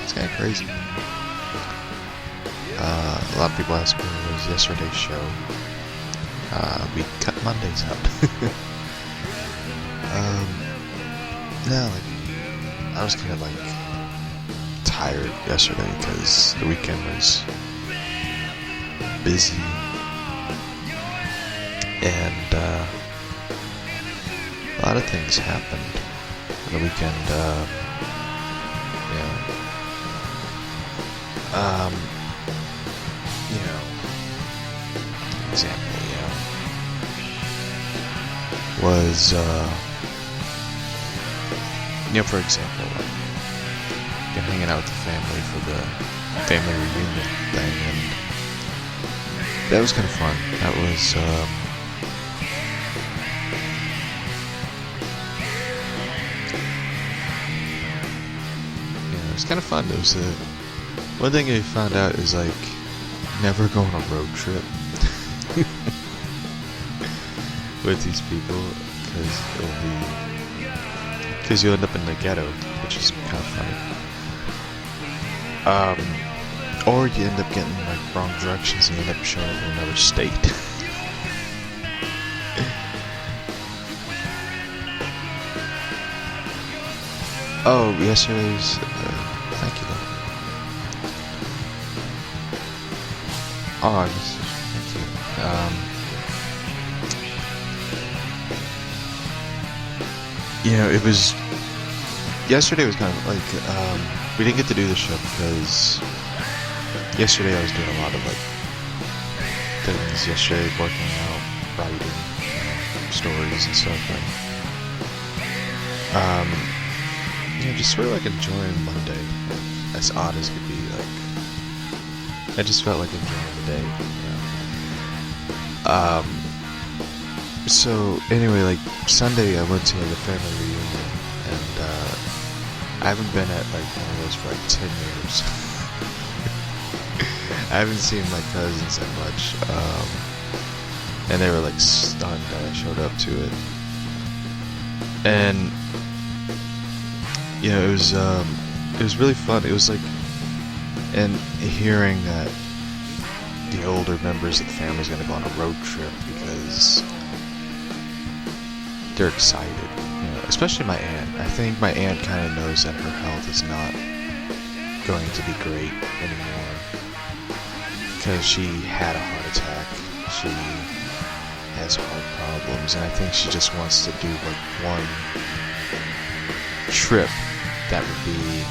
It's kind of crazy. A lot of people ask me, what was yesterday's show? We cut Mondays out. Yeah, like, I was kind of like tired yesterday because the weekend was busy, and a lot of things happened on the weekend. Example, was, for example, like, hanging out with the family for the family reunion thing, and that was kind of fun. That was, it was kind of fun. It was, one thing I found out is, like, never go on a road trip with these people, because you'll end up in the ghetto, which is kind of funny. Or you end up getting like wrong directions and you end up showing up in another state. Oh, yesterday's. Thank you, though. Oh, thank you. It was. Yesterday was kind of like. We didn't get to do the show because yesterday I was doing a lot of like things. Yesterday, working out, writing, stories and stuff. And, just sort of like enjoying Monday, as odd as it could be. Like, I just felt like enjoying the day. So anyway, like Sunday, I went to like a family reunion, and I haven't been at like one of those for like 10 years. I haven't seen my cousins that much, and they were like stunned that I showed up to it. And it was really fun. It was like, and hearing that the older members of the family is going to go on a road trip because they're excited. Especially my aunt. I think my aunt kind of knows that her health is not going to be great anymore because she had a heart attack. She has heart problems, and I think she just wants to do like one trip that would be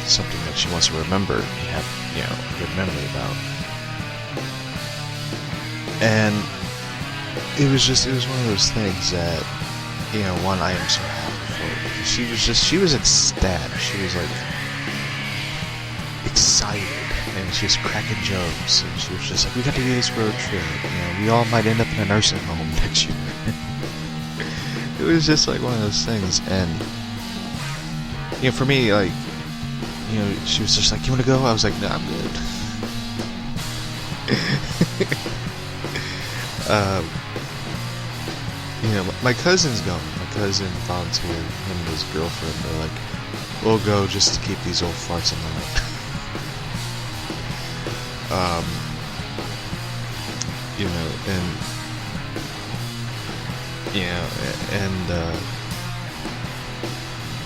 something that she wants to remember and have, a good memory about. And it was one of those things that, one, I am so happy for her, because she was ecstatic. She was like excited, and she was cracking jokes, and she was just like, we got to do this road trip, we all might end up in a nursing home next year. It was just like one of those things. And for me, like, she was just like, you want to go? I was like, no, I'm good. My cousin's going. My cousin volunteered, him and his girlfriend. They're like, we'll go just to keep these old farts in mind.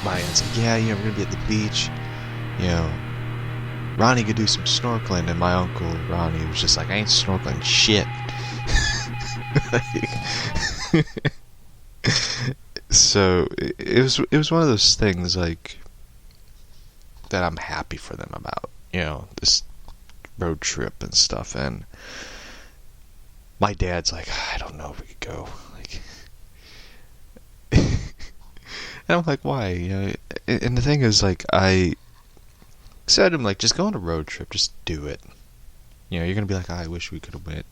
My aunt's like, yeah, we're gonna be at the beach. Ronnie could do some snorkeling, and my uncle Ronnie was just like, I ain't snorkeling shit. So it was one of those things like that I'm happy for them about, this road trip and stuff. And my dad's like, I don't know if we could go, like, and I'm like, why? And the thing is, like, I said to him, like, just go on a road trip, just do it. You're gonna be like, I wish we could have went.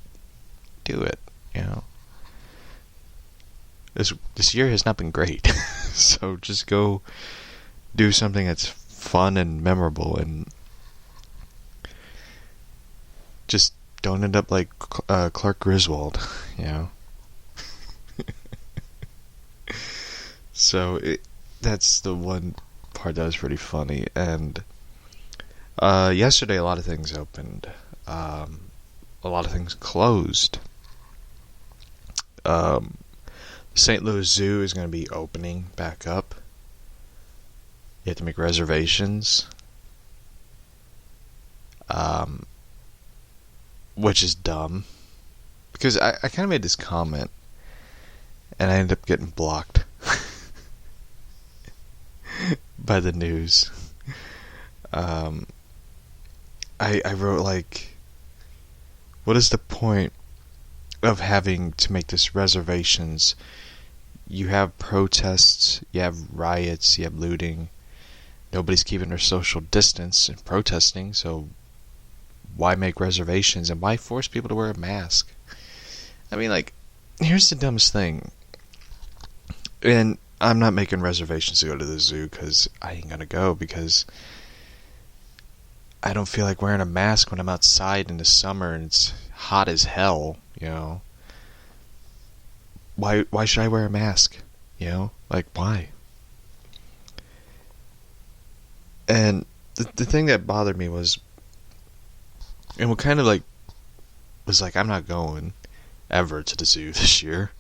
Do it. This year has not been great. So just go do something that's fun and memorable, and just don't end up like Clark Griswold, So that's the one part that was pretty funny. And yesterday, a lot of things opened. A lot of things closed. St. Louis Zoo is going to be opening back up. You have to make reservations. Which is dumb. Because I kind of made this comment, and I ended up getting blocked by the news. I wrote, like, what is the point of having to make this reservations? You have protests, you have riots, you have looting. Nobody's keeping their social distance and protesting, so why make reservations and why force people to wear a mask? I mean, like, here's the dumbest thing. And I'm not making reservations to go to the zoo because I ain't gonna go because I don't feel like wearing a mask when I'm outside in the summer and it's hot as hell, you know. Why should I wear a mask? You know? Like, why? And the thing that bothered me was, and what kind of like was like, I'm not going ever to the zoo this year,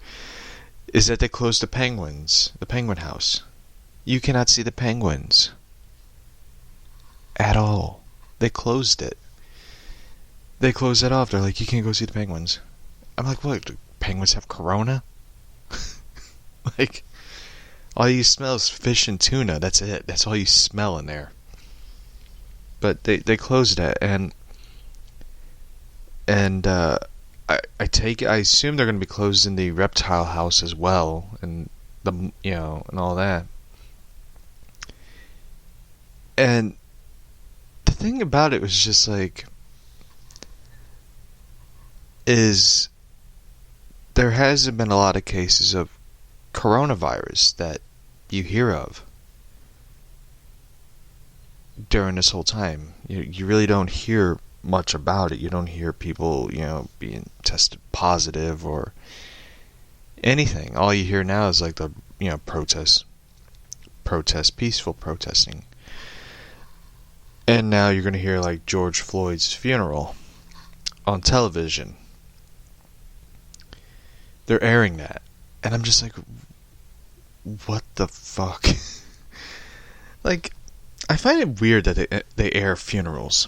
is that they closed the penguin house. You cannot see the penguins at all. They closed it. They closed it off. They're like, you can't go see the penguins. I'm like, what? Do penguins have corona? Like, all you smell is fish and tuna. That's it. That's all you smell in there. But they closed it, and I assume they're going to be closing the reptile house as well, and and all that. And the thing about it was just like, is there hasn't been a lot of cases of coronavirus that you hear of during this whole time. You really don't hear much about it. You don't hear people, being tested positive or anything. All you hear now is like the, peaceful protesting. And now you're going to hear like George Floyd's funeral on television. They're airing that. And I'm just like, what the fuck? Like, I find it weird that they air funerals.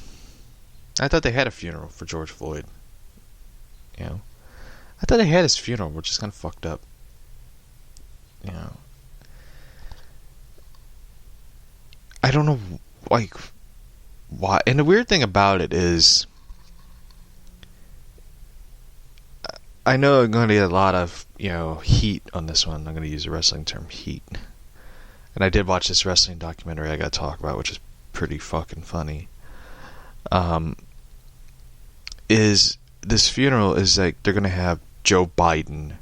I thought they had a funeral for George Floyd. I thought they had his funeral, which is kind of fucked up. I don't know, like, why. And the weird thing about it is, I know I'm going to get a lot of, heat on this one. I'm going to use the wrestling term, heat. And I did watch this wrestling documentary I got to talk about, which is pretty fucking funny. Is this funeral is like they're going to have Joe Biden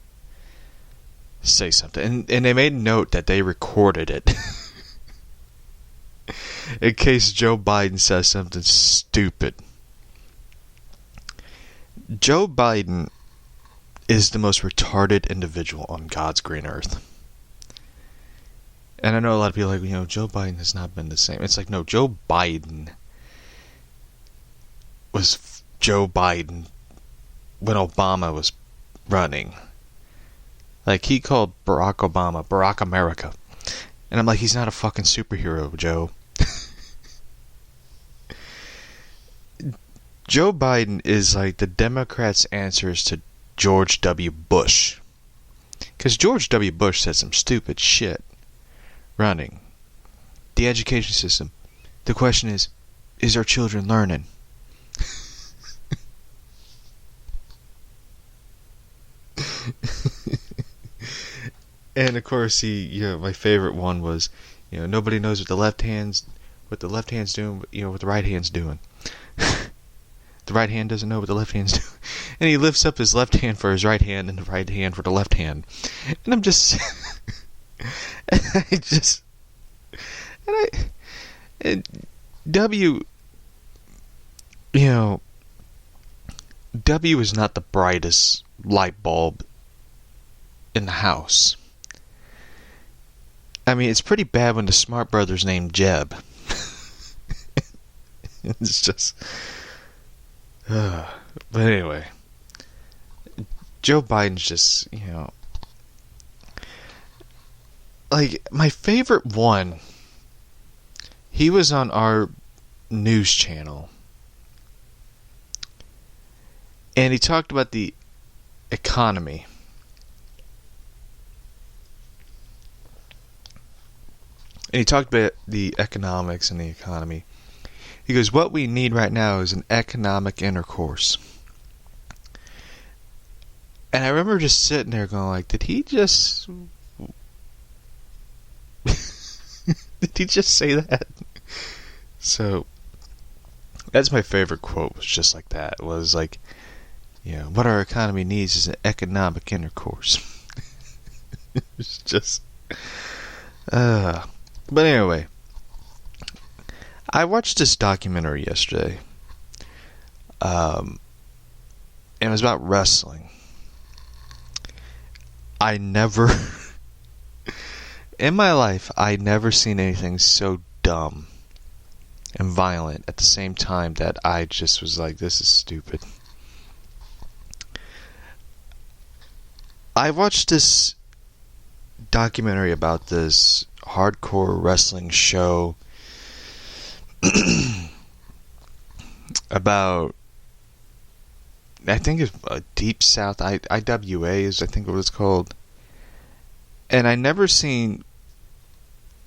say something. And they made note that they recorded it. In case Joe Biden says something stupid. Joe Biden is the most retarded individual on God's green earth. And I know a lot of people are like, Joe Biden has not been the same. It's like, no, Joe Biden was Joe Biden when Obama was running. Like, he called Barack Obama Barack America. And I'm like, he's not a fucking superhero, Joe. Joe Biden is like the Democrats' answers to George W. Bush. Because George W. Bush said some stupid shit running. The education system. The question is our children learning? And of course, my favorite one was, nobody knows what the left hand's doing, what the right hand's doing. The right hand doesn't know what the left hand's doing. And he lifts up his left hand for his right hand and the right hand for the left hand. And I'm just... W is not the brightest light bulb in the house. I mean, it's pretty bad when the Smart Brother's named Jeb. It's just... but anyway. Joe Biden's just, like, my favorite one, he was on our news channel. And he talked about the economy. And he talked about the economics and the economy. He goes, what we need right now is an economic intercourse. And I remember just sitting there going like, did he just... did he just say that? So, that's my favorite quote, was just like that. It was like, what our economy needs is an economic intercourse. It's just... But anyway, I watched this documentary yesterday. And it was about wrestling. I never... in my life, I never seen anything so dumb and violent at the same time that I just was like, this is stupid. I watched this documentary about this hardcore wrestling show about, I think it's Deep South, IWA is I think what it's called. And I never seen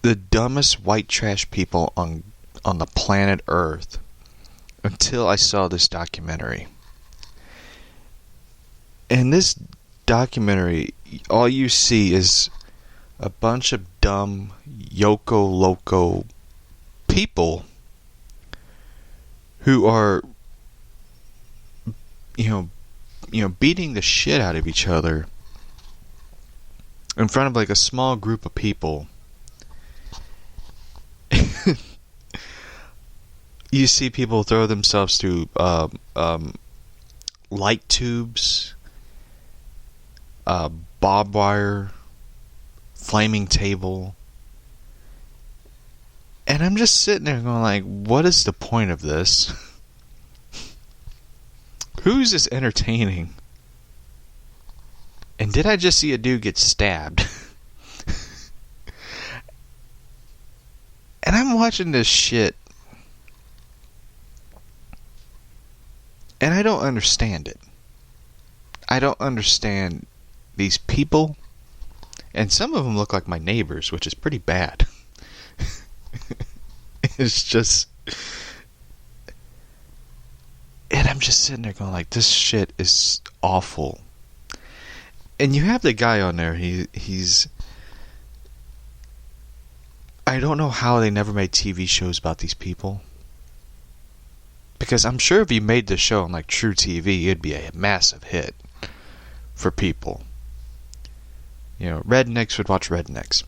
the dumbest white trash people on the planet Earth until I saw this documentary. In this documentary, all you see is a bunch of dumb Yoko Loco people who are beating the shit out of each other in front of like a small group of people. You see people throw themselves through light tubes, barbed wire, flaming table. And I'm just sitting there going like, what is the point of this? Who's this entertaining? And did I just see a dude get stabbed? And I'm watching this shit. And I don't understand it. I don't understand these people. And some of them look like my neighbors, which is pretty bad. It's just... And I'm just sitting there going like, this shit is awful. And you have the guy on there, he's... I don't know how they never made TV shows about these people. Because I'm sure if you made this show on like True TV, it'd be a massive hit for people. Rednecks would watch Rednecks.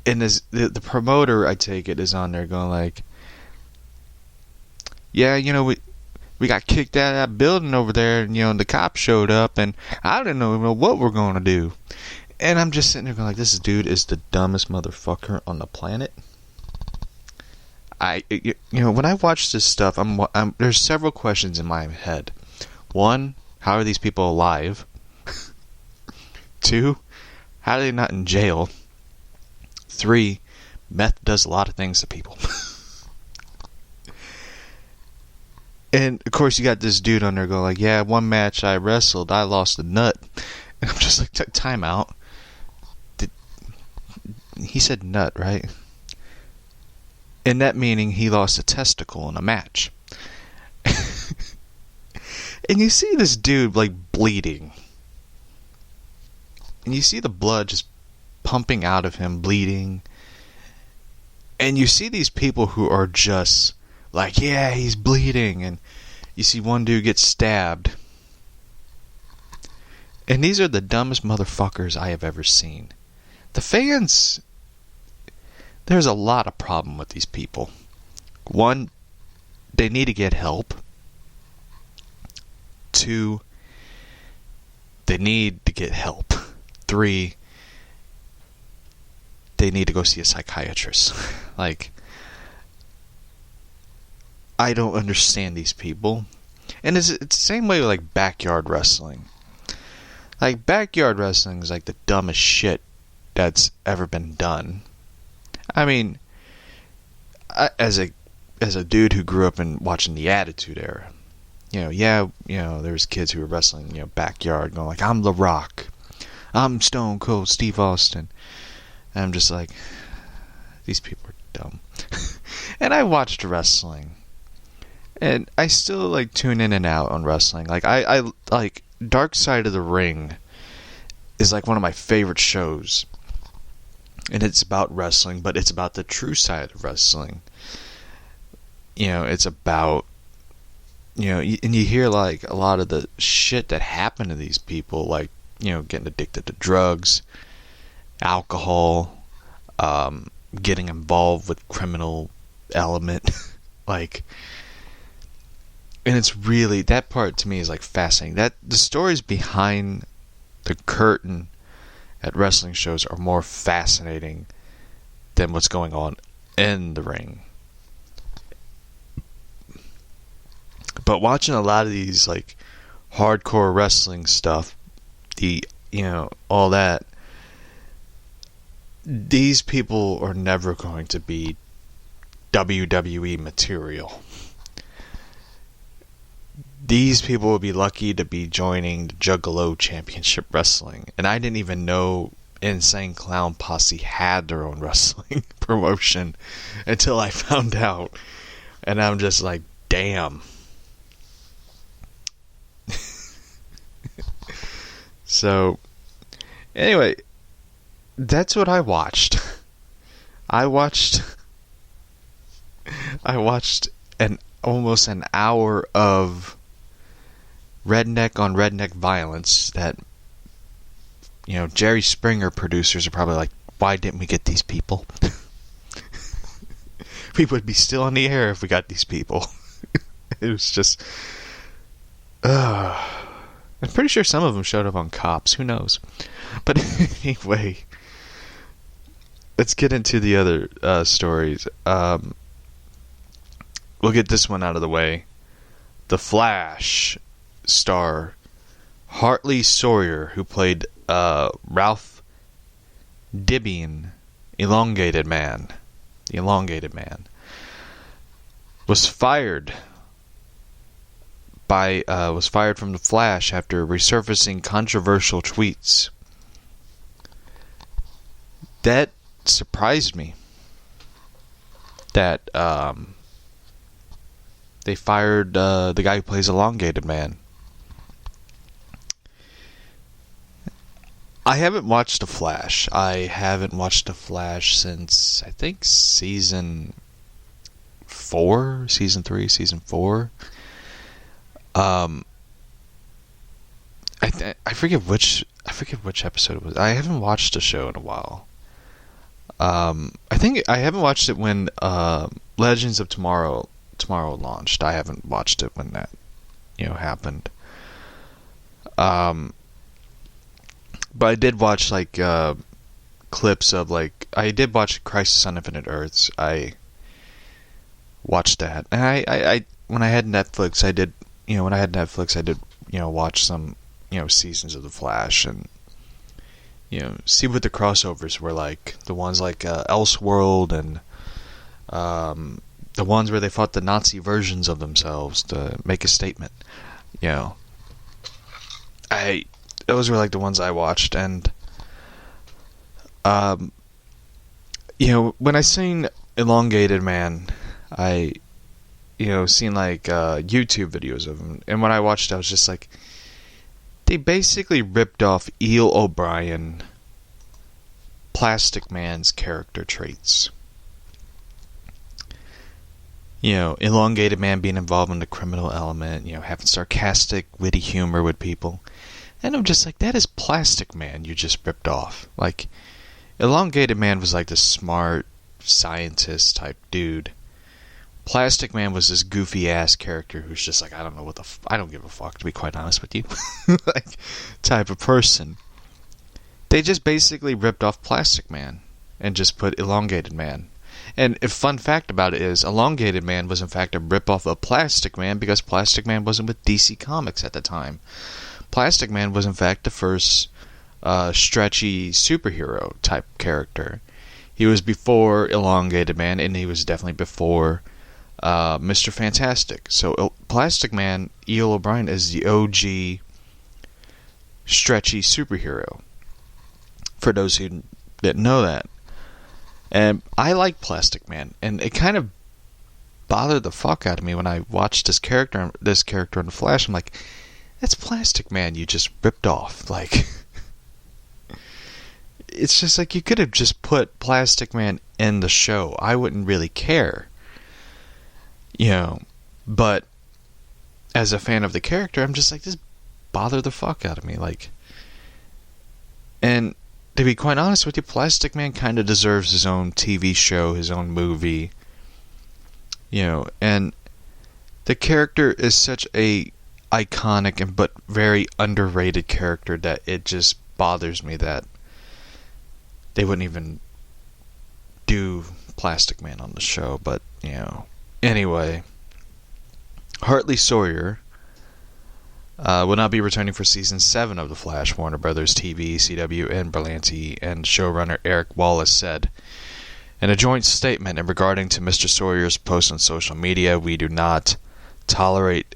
And the promoter, I take it, is on there going like, yeah, we got kicked out of that building over there, and the cops showed up, and I didn't know what we're going to do. And I'm just sitting there going like, this dude is the dumbest motherfucker on the planet. When I watch this stuff, there's several questions in my head. One, how are these people alive? Two, how are they not in jail? Three, meth does a lot of things to people. And of course you got this dude on there going like, yeah, one match I wrestled, I lost a nut. And I'm just like, time out. He said nut, right? And that meaning he lost a testicle in a match. And you see this dude like bleeding. And you see the blood just pumping out of him, bleeding. And you see these people who are just like, yeah, he's bleeding. And you see one dude get stabbed. And these are the dumbest motherfuckers I have ever seen. The fans, there's a lot of problem with these people. One, they need to get help. Two, they need to get help. Three, they need to go see a psychiatrist. Like, I don't understand these people. And it's the same way with, like, backyard wrestling. Like, backyard wrestling is, like, the dumbest shit that's ever been done. I mean, as a dude who grew up in watching the Attitude Era, there was kids who were wrestling, backyard, going like, I'm The Rock, I'm Stone Cold Steve Austin. And I'm just like, these people are dumb. And I watched wrestling. And I still, like, tune in and out on wrestling. Like, I like, Dark Side of the Ring is, like, one of my favorite shows. And it's about wrestling, but it's about the true side of wrestling. It's about, and you hear, like, a lot of the shit that happened to these people, like, getting addicted to drugs, alcohol, getting involved with criminal element, like, and it's really, that part to me is, like, fascinating. That the stories behind the curtain at wrestling shows are more fascinating than what's going on in the ring. But watching a lot of these, like, hardcore wrestling stuff, all that, these people are never going to be WWE material. These people will be lucky to be joining the Juggalo Championship Wrestling. And I didn't even know Insane Clown Posse had their own wrestling promotion until I found out. And I'm just like, damn. So, anyway, that's what I watched. I watched almost an hour of redneck on redneck violence that, Jerry Springer producers are probably like, why didn't we get these people? We would be still on the air if we got these people. It was just, I'm pretty sure some of them showed up on Cops. Who knows? But anyway, let's get into the other stories. We'll get this one out of the way. The Flash star Hartley Sawyer, who played Ralph Dibbian, the Elongated Man, was fired from The Flash after resurfacing controversial tweets. That surprised me. That they fired the guy who plays Elongated Man. I haven't watched The Flash. I haven't watched The Flash since, I think, season 4, season 3, season 4. I forget which episode it was. I haven't watched the show in a while. I think I haven't watched it when Legends of Tomorrow launched. I haven't watched it when that happened. But I did watch like clips of I did watch Crisis on Infinite Earths. I watched that, and I when I had Netflix, I did watch some seasons of The Flash and see what the crossovers were like. The ones like Elseworld and the ones where they fought the Nazi versions of themselves to make a statement. Those were like the ones I watched, and when I seen Elongated Man, I seen like YouTube videos of him, and when I watched, I was just like, they basically ripped off Eel O'Brien, Plastic Man's character traits. Elongated Man being involved in the criminal element, having sarcastic, witty humor with people. And I'm just like, that is Plastic Man you just ripped off. Like, Elongated Man was like the smart scientist type dude. Plastic Man was this goofy ass character who's just like, I don't know what I don't give a fuck, to be quite honest with you. Like, type of person. They just basically ripped off Plastic Man. and just put Elongated Man. And a fun fact about it is, Elongated Man was in fact a ripoff of Plastic Man, because Plastic Man wasn't with DC Comics at the time. Plastic Man was in fact the first stretchy superhero type character. He was before Elongated Man, and he was definitely before Mr. Fantastic. So Plastic Man, E.L. O'Brien, is the OG stretchy superhero, for those who didn't know that. And I like Plastic Man, and it kind of bothered the fuck out of me when I watched this character in The Flash. I'm like, that's Plastic Man you just ripped off. Like, it's just like, you could have just put Plastic Man in the show. I wouldn't really care. You know, but as a fan of the character, I'm just like, this bothered the fuck out of me. Like, and to be quite honest with you, Plastic Man kind of deserves his own TV show, his own movie. You know, and the character is such a iconic and but very underrated character that it just bothers me that they wouldn't even do Plastic Man on the show. But, you know, anyway, Hartley Sawyer will not be returning for season 7 of The Flash. Warner Brothers TV, CW, and Berlanti and showrunner Eric Wallace said in a joint statement, and regarding to Mr. Sawyer's post on social media, we do not tolerate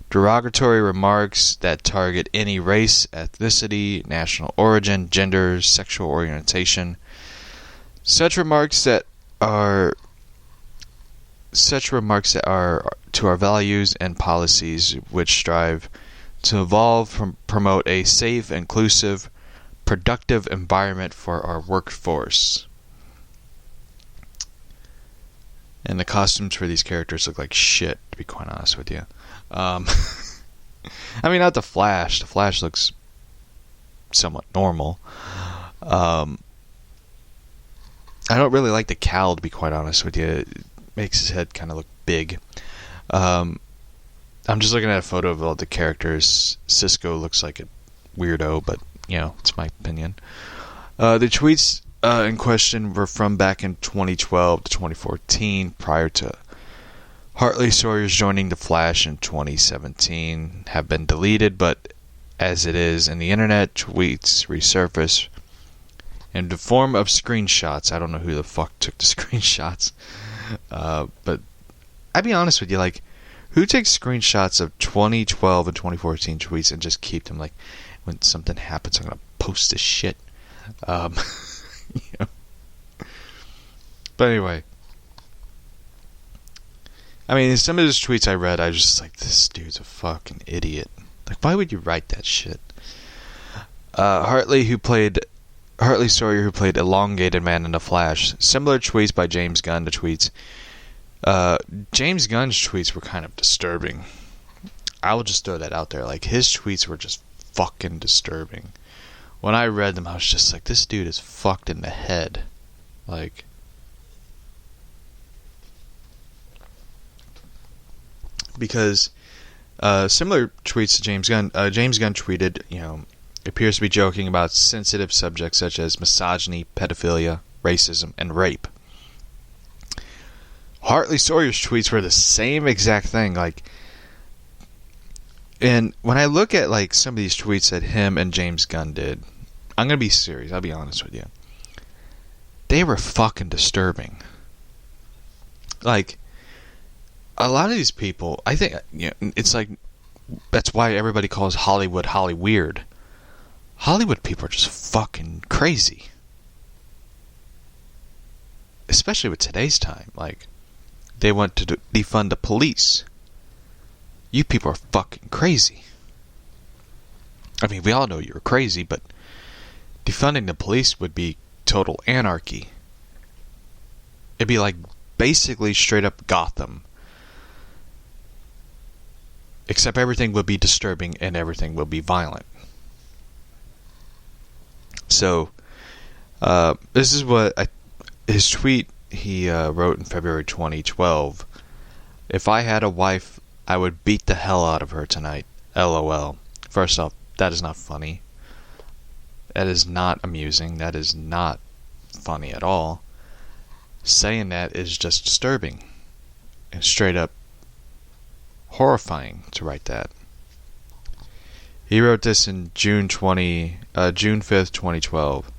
derogatory remarks that target any race, ethnicity, national origin, gender, sexual orientation. Such remarks that are to our values and policies, which strive to evolve, promote a safe, inclusive, productive environment for our workforce. And the costumes for these characters look like shit, to be quite honest with you. I mean, not the Flash. The Flash looks somewhat normal. I don't really like the cowl, to be quite honest with you. It makes his head kind of look big. I'm just looking at a photo of all the characters. Cisco looks like a weirdo, but, you know, it's my opinion. The tweets in question were from back in 2012 to 2014, prior to Hartley Sawyer's joining The Flash in 2017, have been deleted, but as it is in the internet, tweets resurface in the form of screenshots. I don't know who the fuck took the screenshots, but I'll be honest with you, like, who takes screenshots of 2012 and 2014 tweets and just keep them, like, when something happens, I'm gonna post this shit. You know. But anyway, I mean, some of his tweets I read, I was just like, this dude's a fucking idiot. Like, why would you write that shit? Hartley Sawyer, who played Elongated Man in The Flash. Similar tweets by James Gunn to tweets. James Gunn's tweets were kind of disturbing. I will just throw that out there. Like, his tweets were just fucking disturbing. When I read them, I was just like, this dude is fucked in the head. Like, because similar tweets to James Gunn. James Gunn tweeted, you know, appears to be joking about sensitive subjects such as misogyny, pedophilia, racism, and rape. Hartley Sawyer's tweets were the same exact thing. Like, and when I look at, like, some of these tweets that him and James Gunn did, I'm gonna be serious. I'll be honest with you. They were fucking disturbing. Like, a lot of these people, I think, you know, it's like, that's why everybody calls Hollywood Hollyweird. Hollywood people are just fucking crazy. Especially with today's time. Like, they want to defund the police. You people are fucking crazy. I mean, we all know you're crazy, but defunding the police would be total anarchy. It'd be like basically straight up Gotham. Except everything would be disturbing and everything will be violent. So, this is what his tweet he wrote in February 2012. If I had a wife, I would beat the hell out of her tonight. LOL. First off, that is not funny. That is not amusing. That is not funny at all. Saying that is just disturbing and straight up horrifying to write that. He wrote this in June 5th, 2012.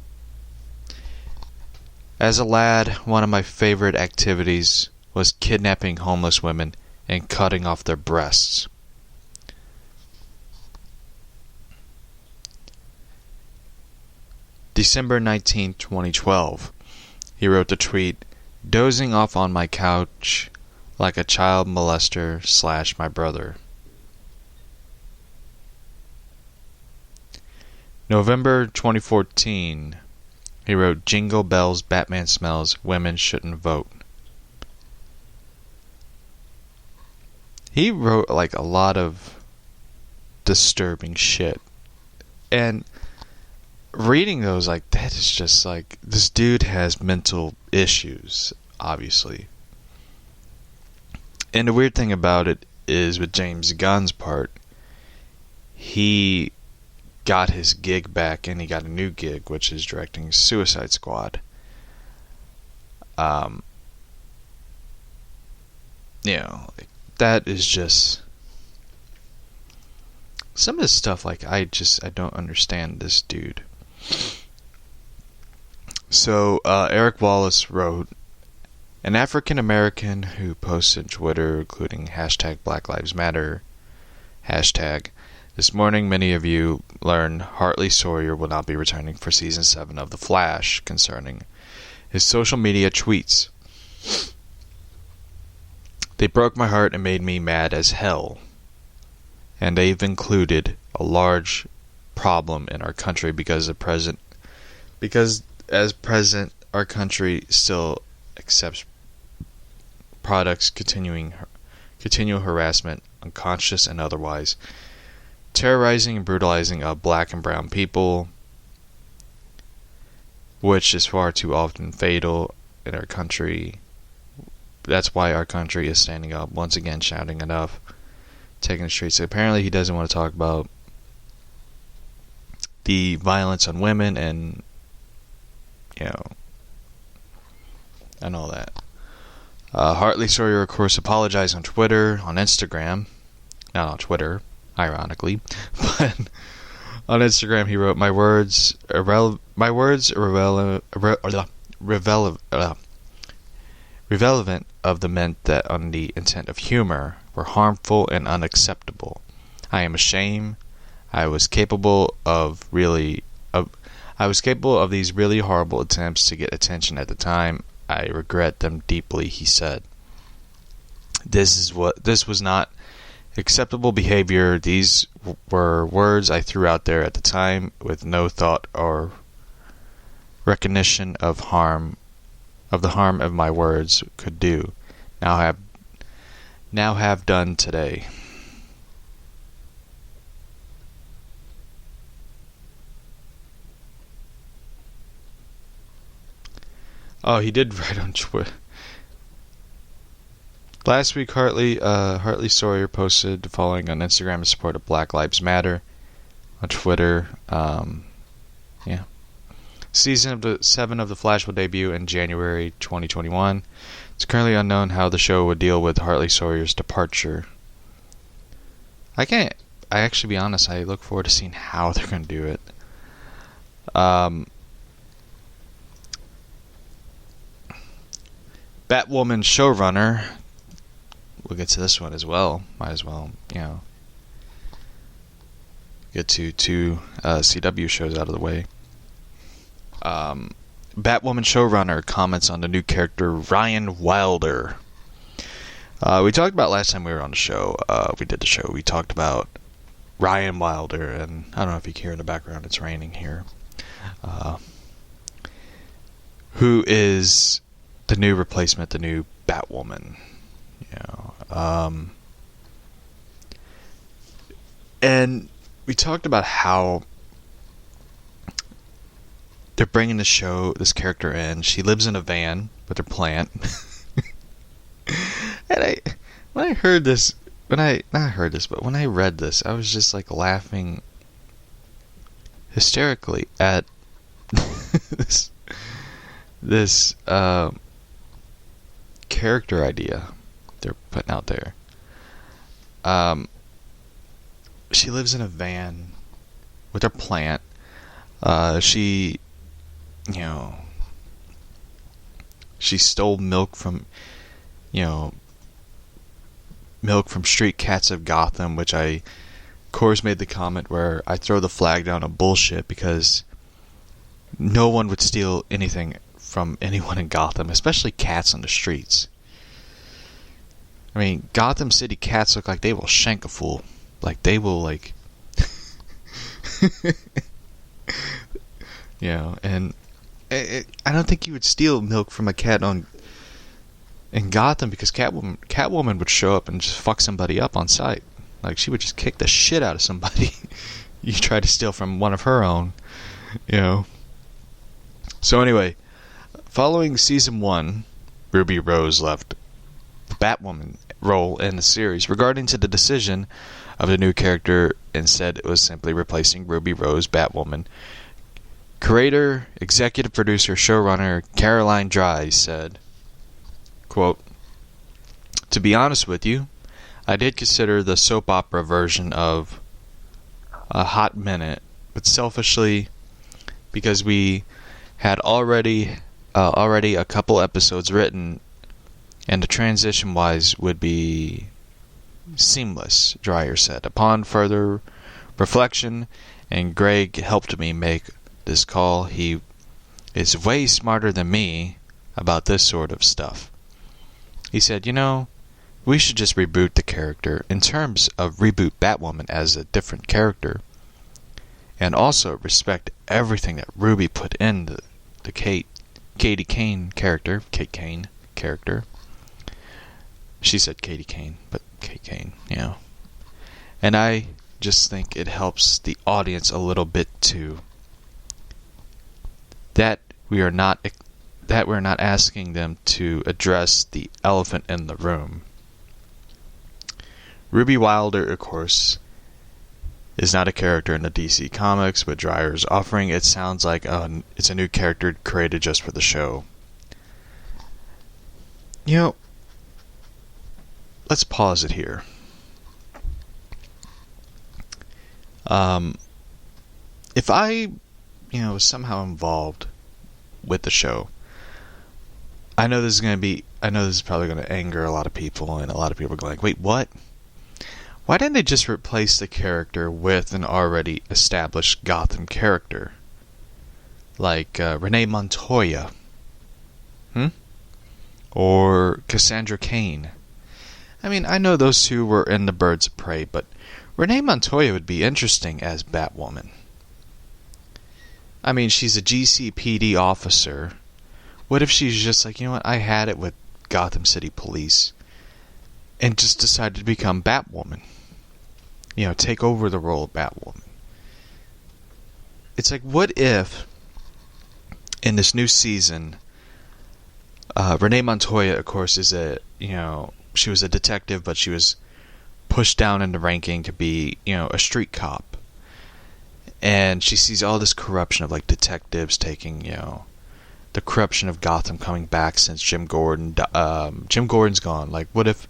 As a lad, one of my favorite activities was kidnapping homeless women and cutting off their breasts. December 19, 2012. He wrote the tweet, dozing off on my couch like a child molester / my brother. November 2014. He wrote, Jingle bells, Batman smells, women shouldn't vote. He wrote like a lot of disturbing shit. And reading those, like, that is just like, this dude has mental issues, obviously. And the weird thing about it is with James Gunn's part, he got his gig back and he got a new gig, which is directing Suicide Squad. You know, like, that is just some of this stuff, like, I don't understand this dude. So Eric Wallace wrote, an African American who posted Twitter including hashtag Black Lives Matter, hashtag this morning many of you learned Hartley Sawyer will not be returning for season 7 of The Flash, concerning his social media tweets. They broke my heart and made me mad as hell. And they've included a large problem in our country because as present our country still accepts products continual harassment, unconscious and otherwise, terrorizing and brutalizing of black and brown people, which is far too often fatal in our country. That's why our country is standing up once again, shouting enough, taking the streets. So apparently he doesn't want to talk about the violence on women and, you know, and all that. Hartley Sawyer, of course, apologized on Twitter, on Instagram, not on Twitter, ironically, but on Instagram he wrote, my words irrelevant of the meant that on the intent of humor were harmful and unacceptable. I am ashamed. I was capable of these really horrible attempts to get attention at the time. I regret them deeply, he said. This was not acceptable behavior. These were words I threw out there at the time with no thought or recognition of the harm of my words could do. Now have done today. Oh, he did write on Twitter. Last week, Hartley Sawyer posted the following on Instagram in support of Black Lives Matter. On Twitter, yeah. Season 7 of The Flash will debut in January 2021. It's currently unknown how the show would deal with Hartley Sawyer's departure. I actually be honest, I look forward to seeing how they're going to do it. Batwoman showrunner, we'll get to this one as well. Might as well, get to two CW shows out of the way. Batwoman showrunner comments on the new character Ryan Wilder. We talked about last time we were on the show. We talked about Ryan Wilder, and I don't know if you can hear in the background, it's raining here. Who is the new replacement, the new Batwoman? And we talked about how they're bringing this character in. She lives in a van with her plant. And when I read this, I was just like laughing hysterically at this character idea they're putting out there. She lives in a van with her plant. She stole milk from street cats of Gotham, which I, of course, made the comment where I throw the flag down on bullshit, because no one would steal anything from anyone in Gotham, especially cats on the streets. I mean, Gotham City cats look like they will shank a fool. Like, they will, like... and I don't think you would steal milk from a cat in Gotham, because Catwoman would show up and just fuck somebody up on sight. Like, she would just kick the shit out of somebody you try to steal from one of her own, So anyway, following season 1, Ruby Rose left the Batwoman role in the series regarding to the decision of the new character. Instead, it was simply replacing Ruby Rose, Batwoman. Creator, executive producer, showrunner Caroline Dries said, quote, "To be honest with you, I did consider the soap opera version of A Hot Minute, but selfishly, because we had already a couple episodes written, and the transition-wise would be seamless," Dreyer said. "Upon further reflection, and Greg helped me make this call. He is way smarter than me about this sort of stuff. He said, we should just reboot the character in terms of reboot Batwoman as a different character, and also respect everything that Ruby put in the Katie Kane character. Kate Kane character. She said Katie Kane, but Kate Kane, And I just think it helps the audience a little bit too. That we're not asking them to address the elephant in the room. Ruby Wilder, of course, is not a character in the DC Comics, but Dreyer's offering it sounds like it's a new character created just for the show. Let's pause it here. If I, was somehow involved with the show, I know this is probably going to anger a lot of people, and a lot of people are going like, wait, what? Why didn't they just replace the character with an already established Gotham character? Like Renee Montoya. Or Cassandra Cain. I mean, I know those two were in the Birds of Prey, but Renee Montoya would be interesting as Batwoman. I mean, she's a GCPD officer. What if she's just like, I had it with Gotham City Police, and just decided to become Batwoman? Take over the role of Batwoman. It's like, what if, in this new season, Renee Montoya, of course, is she was a detective, but she was pushed down in the ranking to be, a street cop. And she sees all this corruption of, like, detectives taking, the corruption of Gotham coming back since Jim Gordon's gone. Like, what if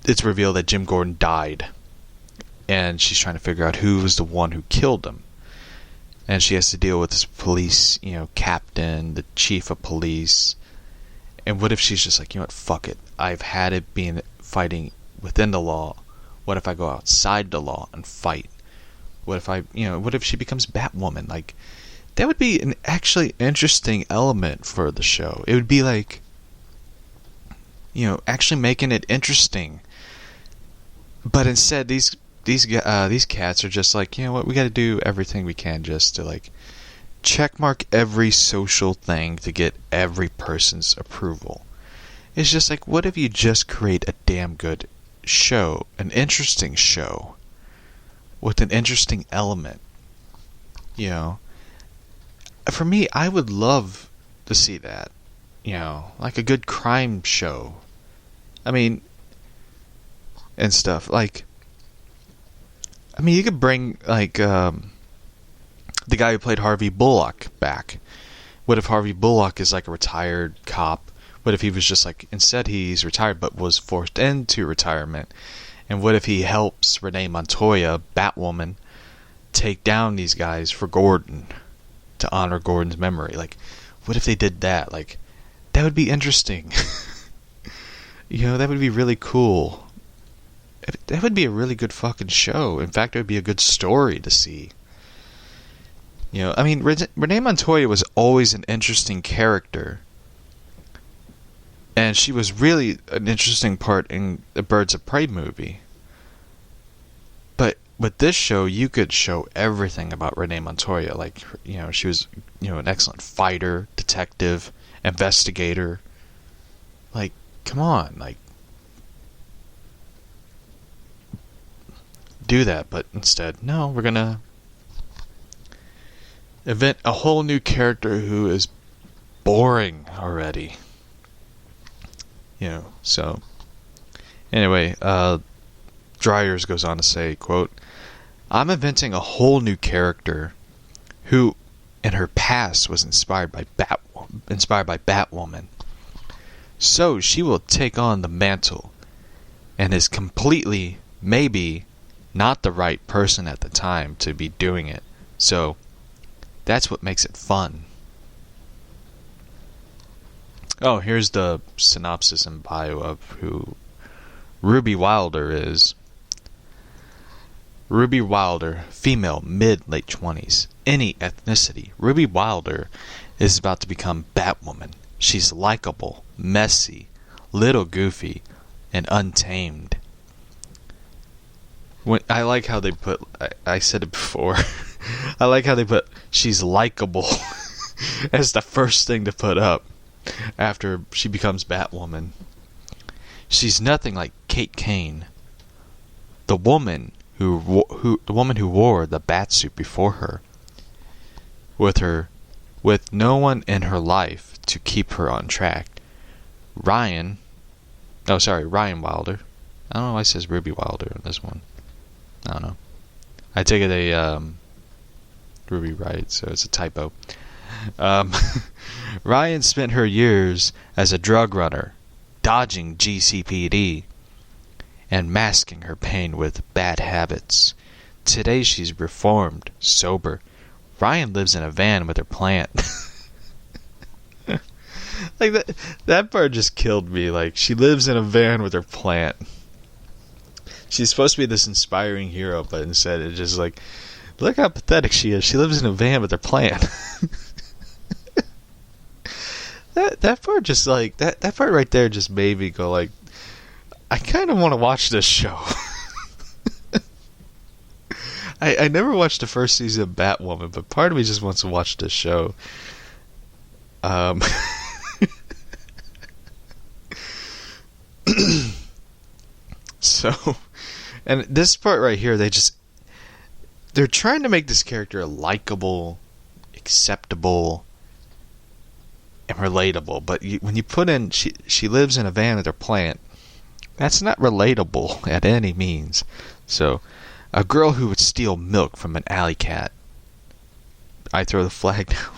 it's revealed that Jim Gordon died, and she's trying to figure out who was the one who killed him? And she has to deal with this police, captain, the chief of police. And what if she's just like, fuck it. I've had it being fighting within the law. What if I go outside the law and fight? What if she becomes Batwoman? Like, that would be an actually interesting element for the show. It would be like, actually making it interesting. But instead, these cats are just like, we got to do everything we can just to, like, checkmark every social thing to get every person's approval. It's just like, what if you just create a damn good show, an interesting show, with an interesting element? For me, I would love to see that. Like a good crime show. I mean, and stuff. Like, you could bring, like, the guy who played Harvey Bullock back. What if Harvey Bullock is like a retired cop? What if he was just like, instead he's retired but was forced into retirement? And what if he helps Renee Montoya, Batwoman, take down these guys for Gordon, to honor Gordon's memory? Like, what if they did that? Like, that would be interesting. You know, that would be really cool. That would be a really good fucking show. In fact, it would be a good story to see. You know, I mean, Renee Montoya was always an interesting character. And she was really an interesting part in the Birds of Prey movie. But with this show, you could show everything about Renee Montoya. Like, you know, she was, you know, an excellent fighter, detective, investigator. Like, come on, like, do that. But instead, no, we're gonna invent a whole new character who is boring already. You know, so anyway, Dryers goes on to say, quote, "I'm inventing a whole new character who in her past was inspired by Batwoman. So she will take on the mantle and is completely, maybe, not the right person at the time to be doing it. So that's what makes it fun." Oh, here's the synopsis and bio of who Ruby Wilder is. Ruby Wilder, female, mid-late 20s, any ethnicity. Ruby Wilder is about to become Batwoman. She's likable, messy, little goofy, and untamed. I like how they put, I said it before, I like how they put she's likable as the first thing to put up after she becomes Batwoman. She's nothing like Kate Kane, the woman who wore the batsuit before her, with no one in her life to keep her on track. Ryan Wilder. I don't know why it says Ruby Wilder in this one. I don't know. I take it Ruby Wright, so it's a typo. Ryan spent her years as a drug runner, dodging GCPD, and masking her pain with bad habits. Today she's reformed, sober. Ryan lives in a van with her plant. Like that part just killed me. Like, she lives in a van with her plant. She's supposed to be this inspiring hero, but instead it's just like, look how pathetic she is. She lives in a van with her plant. That part just like that part right there just made me go like, I kind of want to watch this show. I never watched the first season of Batwoman, but part of me just wants to watch this show. So, and this part right here, they're trying to make this character likable, acceptable, and relatable. But when you put in she lives in a van with her plant, that's not relatable at any means. So, a girl who would steal milk from an alley cat, I throw the flag down.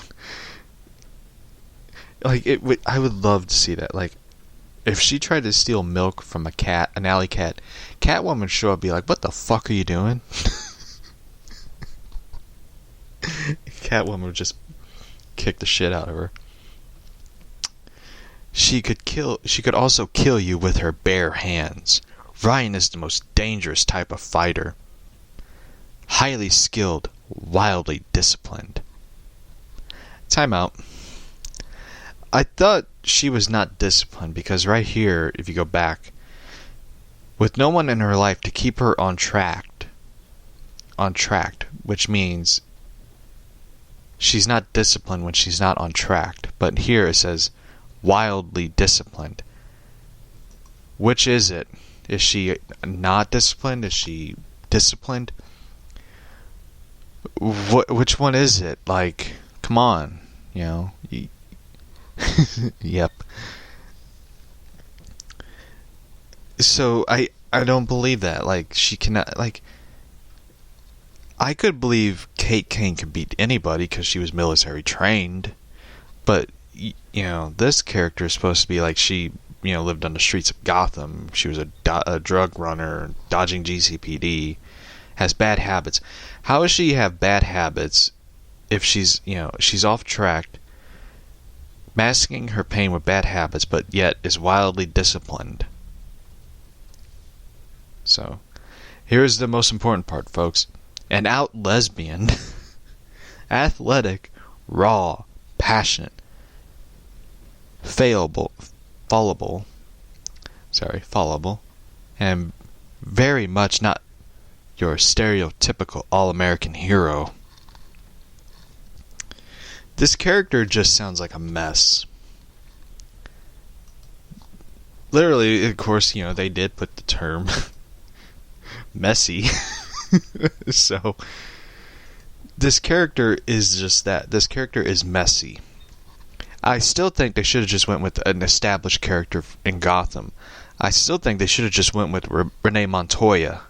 Like, I would love to see that. Like, if she tried to steal milk from an alley cat, Catwoman would show up and be like, "What the fuck are you doing?" Catwoman would just kick the shit out of her. She could also kill you with her bare hands. Ryan is the most dangerous type of fighter. Highly skilled, wildly disciplined. Time out. I thought she was not disciplined because right here, if you go back, with no one in her life to keep her on track, which means she's not disciplined when she's not on track. But here it says wildly disciplined. Which is it? Is she not disciplined? Is she disciplined? Which one is it? Like, come on, you know. Yep. So I don't believe that. Like, she cannot, like, I could believe Kate Kane could beat anybody because she was military trained, But this character is supposed to be like she lived on the streets of Gotham. She was a drug runner, dodging GCPD, has bad habits. How does she have bad habits if she's off track, masking her pain with bad habits, but yet is wildly disciplined? So, here's the most important part, folks. An out lesbian, athletic, raw, passionate, fallible, and very much not your stereotypical all-American hero. This character just sounds like a mess. Literally, of course, they did put the term messy. So, this character is just that. This character is messy. I still think they should have just went with an established character in Gotham. I still think they should have just went with Renee Montoya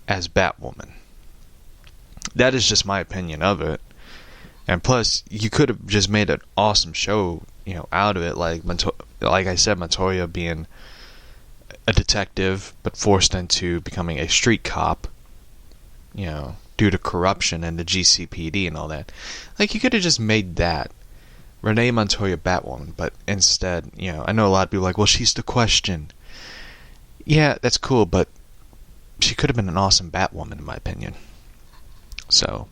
as Batwoman. That is just my opinion of it. And plus, you could have just made an awesome show, out of it. Like I said, Montoya being a detective, but forced into becoming a street cop, due to corruption and the GCPD and all that. Like, you could have just made that Renee Montoya Batwoman, but instead, I know a lot of people are like, well, she's the Question. Yeah, that's cool, but she could have been an awesome Batwoman, in my opinion. So,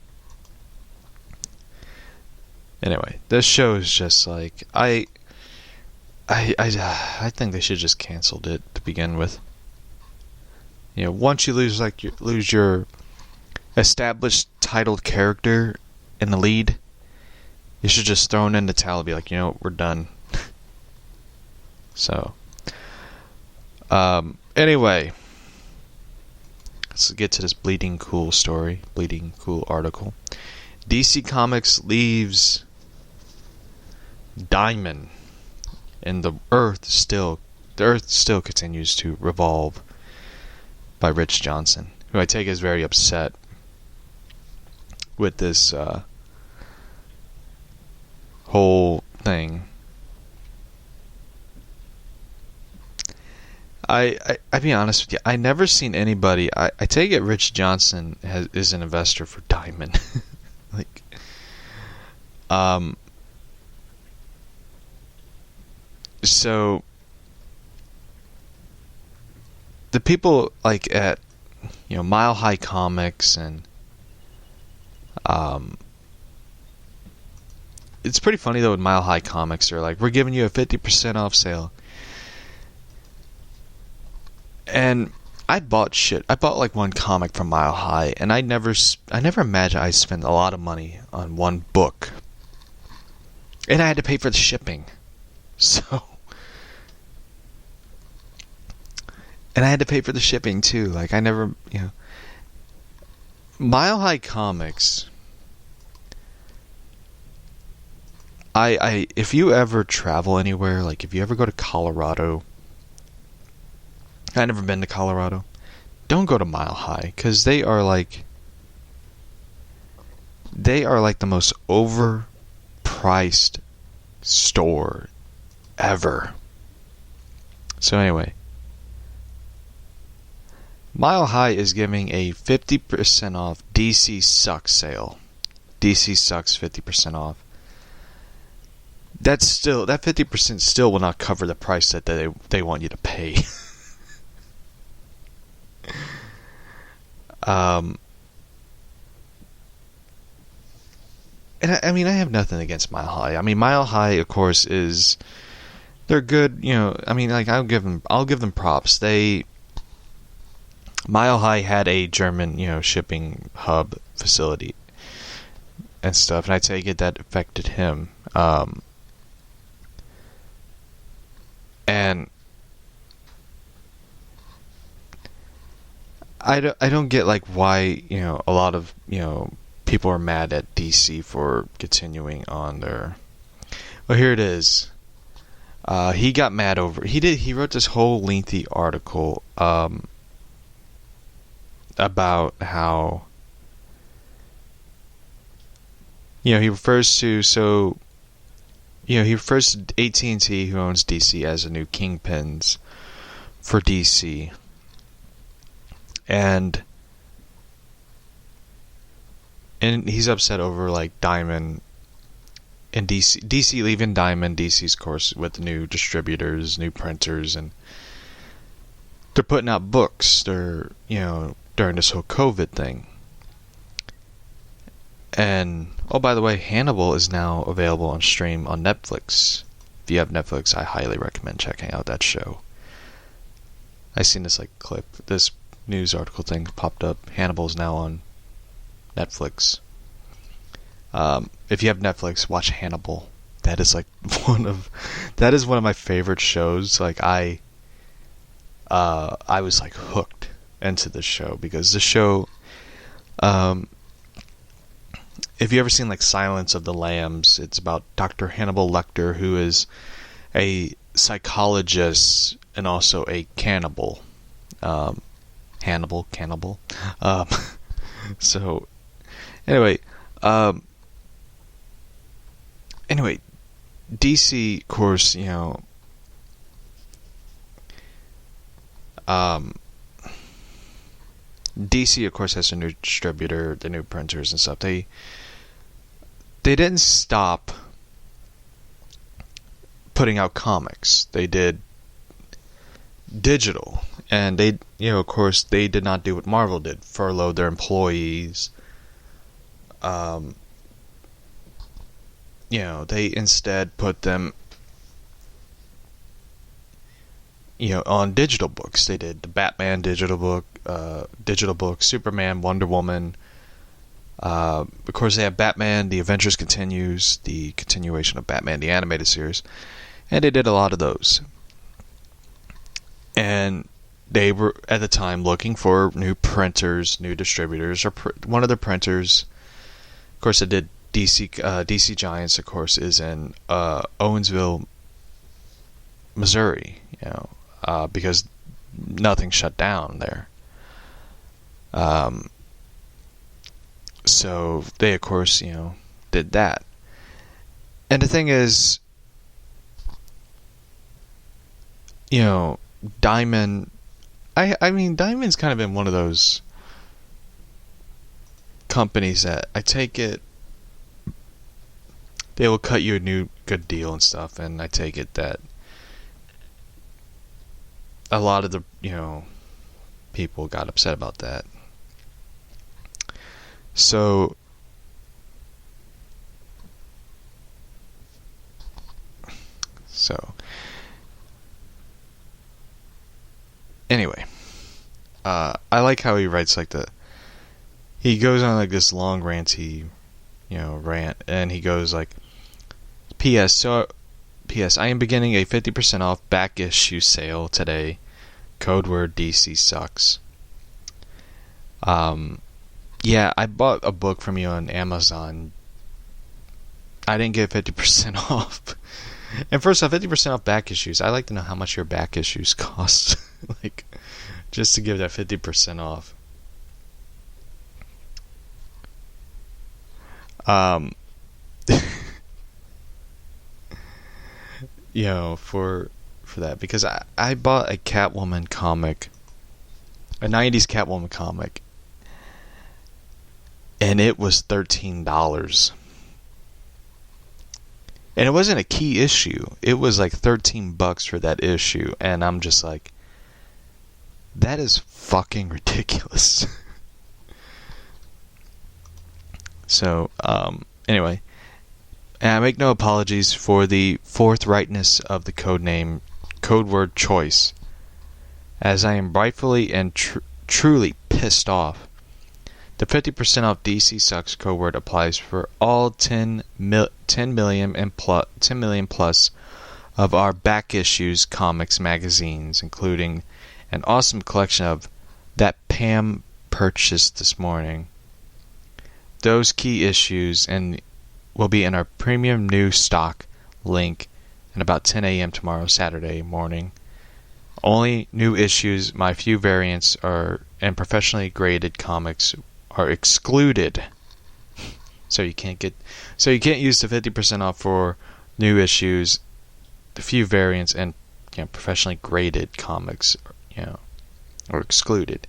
anyway, this show is just like, I think they should have just canceled it to begin with. Once you lose your established titled character in the lead, you should just throw in the towel and be like, we're done. So, anyway, let's get to this bleeding cool article. DC Comics leaves Diamond, and the Earth still continues to revolve, by Rich Johnson, who I take is very upset with this whole thing. I be honest with you, I never seen anybody. I take it Rich Johnson is an investor for Diamond. Like, so the people like at Mile High Comics and it's pretty funny though with Mile High Comics. They're like, we're giving you a 50% off sale. And I bought like one comic from Mile High, and I never imagined I'd spend a lot of money on one book. And I had to pay for the shipping. So, and I had to pay for the shipping too. Like, I never, Mile High Comics, if you ever travel anywhere, like if you ever go to Colorado, I've never been to Colorado, don't go to Mile High, because they are like the most overpriced store ever. So anyway, Mile High is giving a 50% off DC Sucks sale. DC Sucks 50% off. That 50% still will not cover the price that they want you to pay. And I mean, I have nothing against Mile High. I mean, Mile High, of course, they're good. I mean, like, I'll give them props. Mile High had a German, shipping hub facility and stuff, and I take it that affected him. And I don't get like why a lot of people are mad at DC for continuing on their. Well, here it is. He got mad over. He wrote this whole lengthy article about how he refers to he refers to AT&T, who owns DC, as the new kingpins for DC. And he's upset over like Diamond and DC leaving Diamond, DC's course, with the new distributors, new printers, and they're putting out books. They're, during this whole COVID thing. And, oh, by the way, Hannibal is now available on stream on Netflix. If you have Netflix, I highly recommend checking out that show. I seen this this news article thing popped up. Hannibal is now on Netflix. If you have Netflix, watch Hannibal. That is one of my favorite shows. I was hooked into the show because the show, if you ever seen Silence of the Lambs, it's about Dr. Hannibal Lecter, who is a psychologist and also a cannibal. Cannibal. So, anyway, DC, of course, DC, of course, has a new distributor, the new printers and stuff. They didn't stop putting out comics. They did digital. And they, of course, they did not do what Marvel did. Furloughed their employees. They instead put them, on digital books. They did the Batman digital book, Superman, Wonder Woman. Of course, they have Batman, The Adventures Continues, the continuation of Batman, the animated series. And they did a lot of those. And they were, at the time, looking for new printers, new distributors, or one of the printers. Of course, they did DC Giants, of course, is in Owensville, Missouri, because nothing shut down there. So they, of course, did that. And the thing is, Diamond, I mean, Diamond's kind of been one of those companies that I take it, they will cut you a new good deal and stuff, and I take it that a lot of the, people got upset about that. So, anyway, I like how he writes he goes on this long ranty, rant, and he goes P.S. I am beginning a 50% off back issue sale today. Code word DC sucks. Yeah, I bought a book from you on Amazon. I didn't get 50% off. And first off, 50% off back issues. I like to know how much your back issues cost. Just to give that 50% off. For that, because I bought a Catwoman comic, a 90s Catwoman comic, and it was $13. And it wasn't a key issue. It was $13 for that issue, and I'm just that is fucking ridiculous. So, anyway, and I make no apologies for the forthrightness of the code word choice, as I am rightfully and truly pissed off. The 50% off DC sucks code word applies for all 10 million plus of our back issues comics magazines, including an awesome collection of that Pam purchased this morning. Those key issues and will be in our premium new stock link at about 10 a.m. tomorrow, Saturday morning. Only new issues, my few variants and professionally graded comics are excluded. So you can't use the 50% off for new issues, the few variants, and professionally graded comics, are excluded.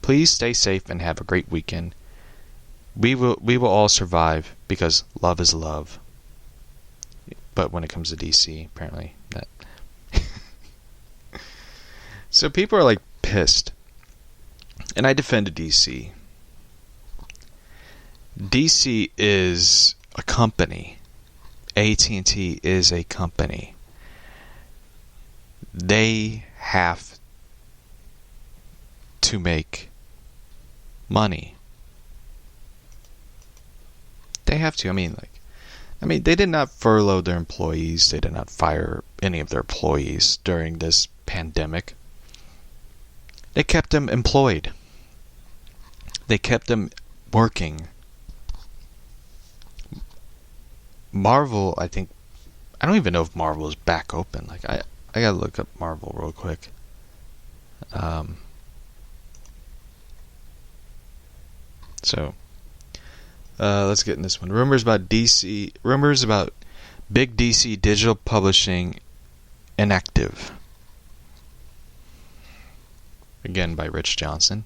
Please stay safe and have a great weekend. We will all survive because love is love. But when it comes to DC, apparently that. So people are like pissed, and I defended DC. DC is a company. AT&T is a company. They have to make money. They have to. I mean, they did not furlough their employees. They did not fire any of their employees during this pandemic. They kept them employed. They kept them working. Marvel, I don't even know if Marvel is back open. Like, I gotta look up Marvel real quick. Let's get in this one. Rumors about big DC digital publishing inactive. Again, by Rich Johnson.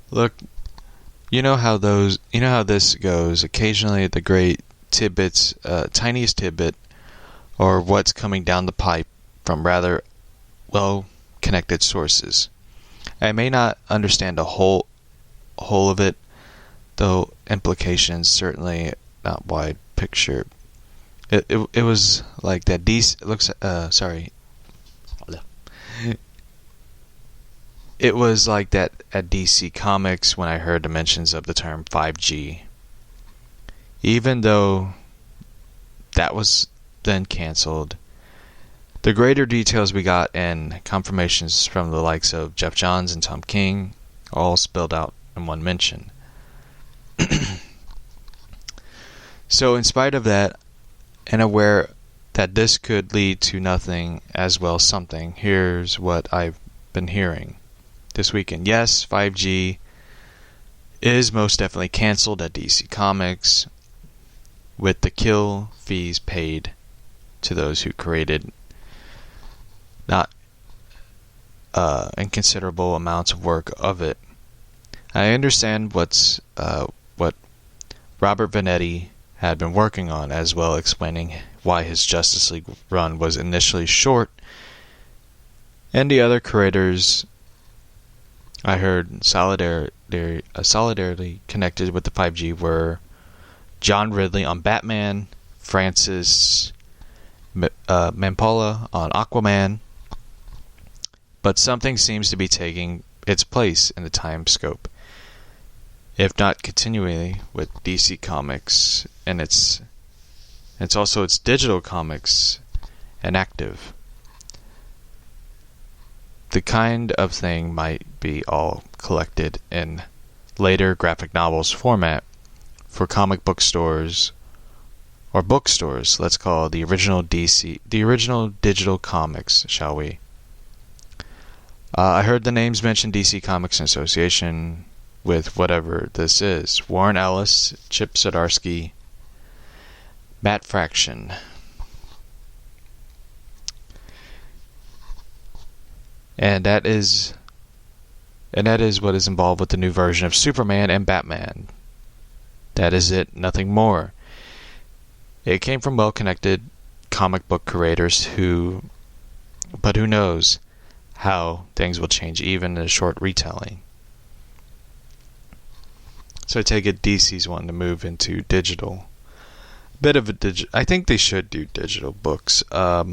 Look, you know how this goes. Occasionally the great tidbits, tiniest tidbit, or what's coming down the pipe from rather well-connected sources. I may not understand the whole of it, though implications certainly not wide picture. It was like that DC looks It was like that at DC Comics when I heard the mentions of the term 5G. Even though that was then canceled, the greater details we got and confirmations from the likes of Jeff Johns and Tom King all spilled out in one mention. So in spite of that, and aware that this could lead to nothing as well something, here's what I've been hearing this weekend. Yes, 5G is most definitely canceled at DC Comics, with the kill fees paid to those who created not inconsiderable amounts of work of it. I understand what Robert Vanetti had been working on, as well, explaining why his Justice League run was initially short, and the other creators I heard solidarity connected with the 5G were John Ridley on Batman, Francis Mampola on Aquaman, but something seems to be taking its place in the time scope, if not continually, with DC Comics, and it's also its digital comics inactive. The kind of thing might be all collected in later graphic novels format for comic book stores or bookstores. Let's call the original digital comics, shall we? I heard the names mentioned: DC Comics in association with whatever this is. Warren Ellis, Chip Zdarsky, Matt Fraction. And that is what is involved with the new version of Superman and Batman. That is it, nothing more. It came from well-connected comic book creators but who knows how things will change even in a short retelling. So I take it DC's wanting to move into digital. I think they should do digital books. Not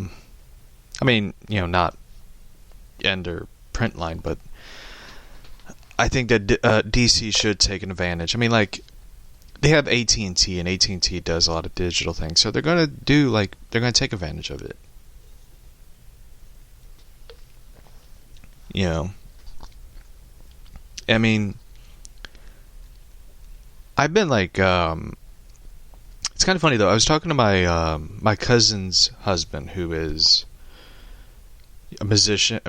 end their print line, but I think that DC should take an advantage. I mean, like, they have AT&T, and AT&T does a lot of digital things, so they're going to take advantage of it. I mean, I've been like, it's kind of funny though. I was talking to my cousin's husband, who is a musician,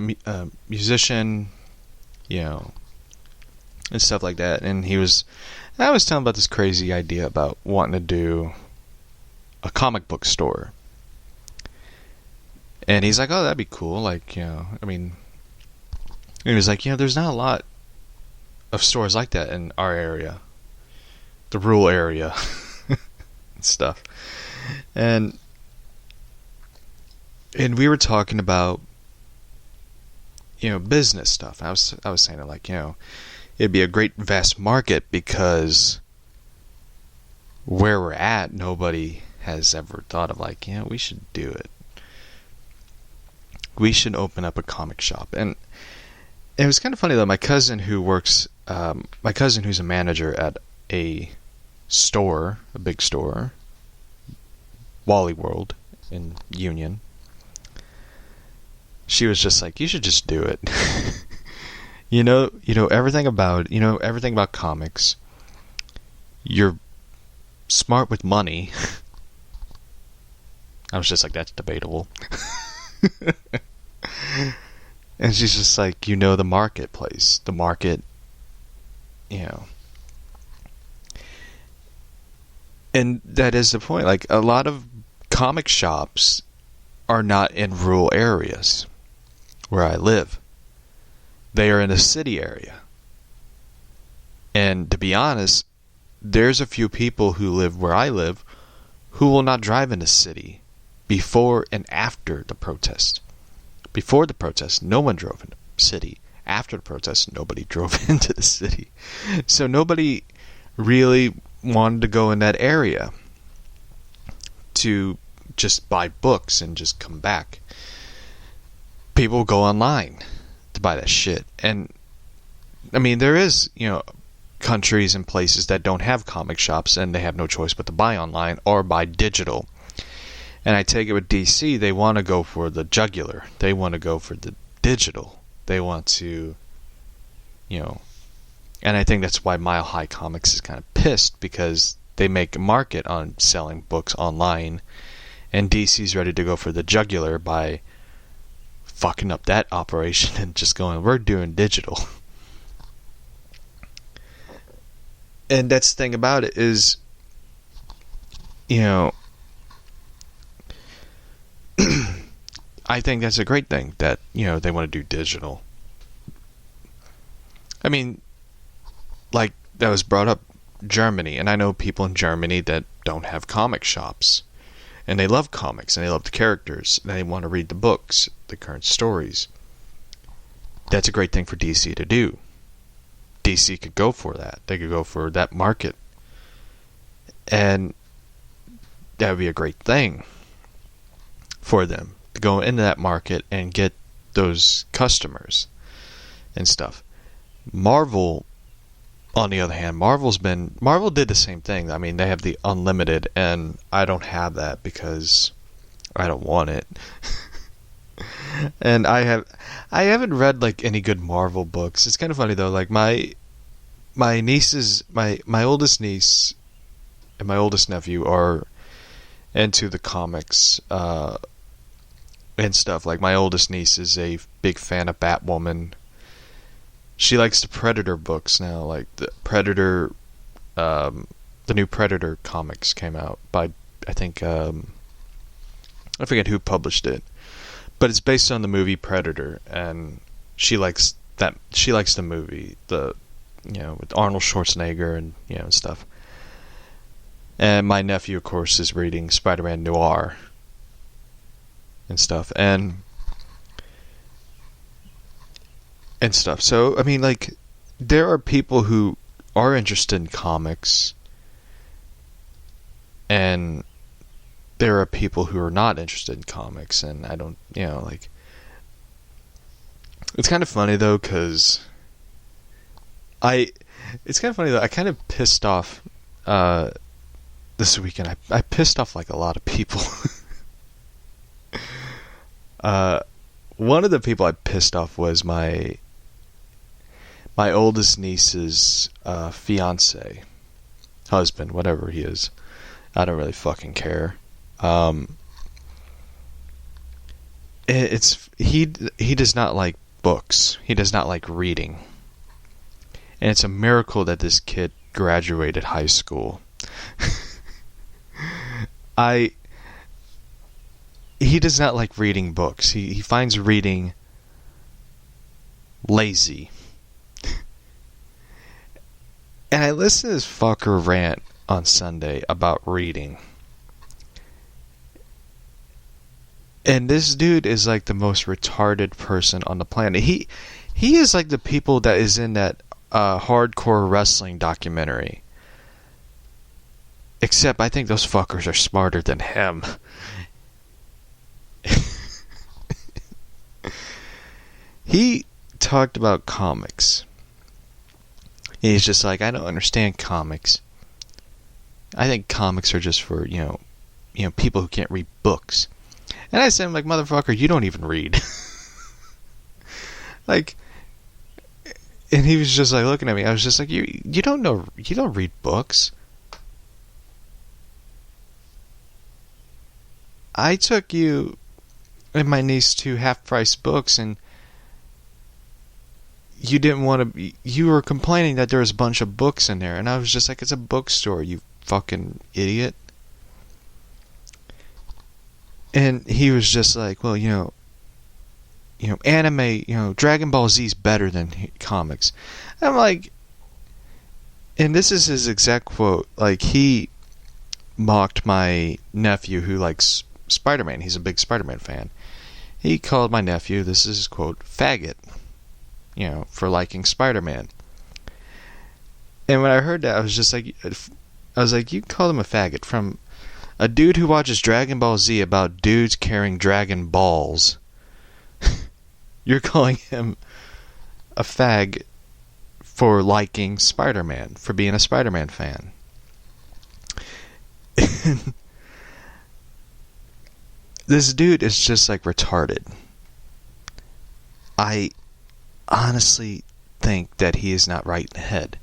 and stuff like that. And I was telling him about this crazy idea about wanting to do a comic book store. And he's like, oh, that'd be cool. Like, I mean, he was like, there's not a lot of stores like that in our area, the rural area, and stuff. And we were talking about, business stuff. I was saying it like, it'd be a great vast market because where we're at, nobody has ever thought of like, we should do it. We should open up a comic shop. And it was kind of funny though. My cousin who's a manager at a store, a big store, Wally World in Union. She was just like, you should just do it. everything about comics. You're smart with money. I was just like, that's debatable. And she's just like, the marketplace, the market, and that is the point. Like, a lot of comic shops are not in rural areas where I live. They are in a city area. And to be honest, there's a few people who live where I live who will not drive in the city before and after the protest. Before the protest, no one drove in the city. After the protest, nobody drove into the city. So nobody really wanted to go in that area to just buy books and just come back. People go online to buy that shit. And I mean, there is, countries and places that don't have comic shops and they have no choice but to buy online or buy digital. And I take it with DC, they want to go for the jugular. They want to go for the digital. They want to, and I think that's why Mile High Comics is kind of pissed, because they make a market on selling books online, and DC's ready to go for the jugular by fucking up that operation and just going, we're doing digital. And that's the thing about it is, I think that's a great thing that, they want to do digital. I mean, like, that was brought up, Germany, and I know people in Germany that don't have comic shops, and they love comics, and they love the characters, and they want to read the books, the current stories. That's a great thing for DC to do. DC could go for that. They could go for that market. And that would be a great thing for them to go into that market and get those customers and stuff. Marvel, on the other hand, Marvel did the same thing. I mean, they have the unlimited, and I don't have that because I don't want it. And I haven't read like any good Marvel books. It's kind of funny though. Like my nieces, my oldest niece and my oldest nephew are into the comics and stuff. Like, my oldest niece is a big fan of Batwoman. She likes the Predator books now. Like the Predator, the new Predator comics came out by, I think, I forget who published it, but it's based on the movie Predator, and she likes that. She likes the movie, with Arnold Schwarzenegger and and stuff. And my nephew, of course, is reading Spider-Man Noir and stuff, and stuff. So, I mean, like, there are people who are interested in comics, and there are people who are not interested in comics, and I don't, like, it's kind of funny, though, because I kind of pissed off, this weekend. I pissed off, like, a lot of people. One of the people I pissed off was my oldest niece's fiance, husband, whatever he is. I don't really fucking care. He does not like books. He does not like reading. And it's a miracle that this kid graduated high school. He does not like reading books. He finds reading lazy. And I listened to this fucker rant on Sunday about reading. And this dude is like the most retarded person on the planet. He is like the people that is in that hardcore wrestling documentary. Except I think those fuckers are smarter than him. He talked about comics. He's just like, I don't understand comics. I think comics are just for, people who can't read books. And I said, like, motherfucker, you don't even read. Like, and he was just like looking at me. I was just like, you don't know, you don't read books. I took you and my niece to half-price books, and you didn't want to. You were complaining that there was a bunch of books in there, and I was just like, it's a bookstore, you fucking idiot. And he was just like, well, anime, Dragon Ball Z is better than comics. I'm like, and this is his exact quote. Like, he mocked my nephew who likes Spider-Man. He's a big Spider-Man fan. He called my nephew, this is his quote, faggot, for liking Spider-Man. And when I heard that, I was like, you called him a faggot from a dude who watches Dragon Ball Z about dudes carrying Dragon Balls. You're calling him a fag for liking Spider-Man, for being a Spider-Man fan. This dude is just like retarded. I honestly think that he is not right in the head.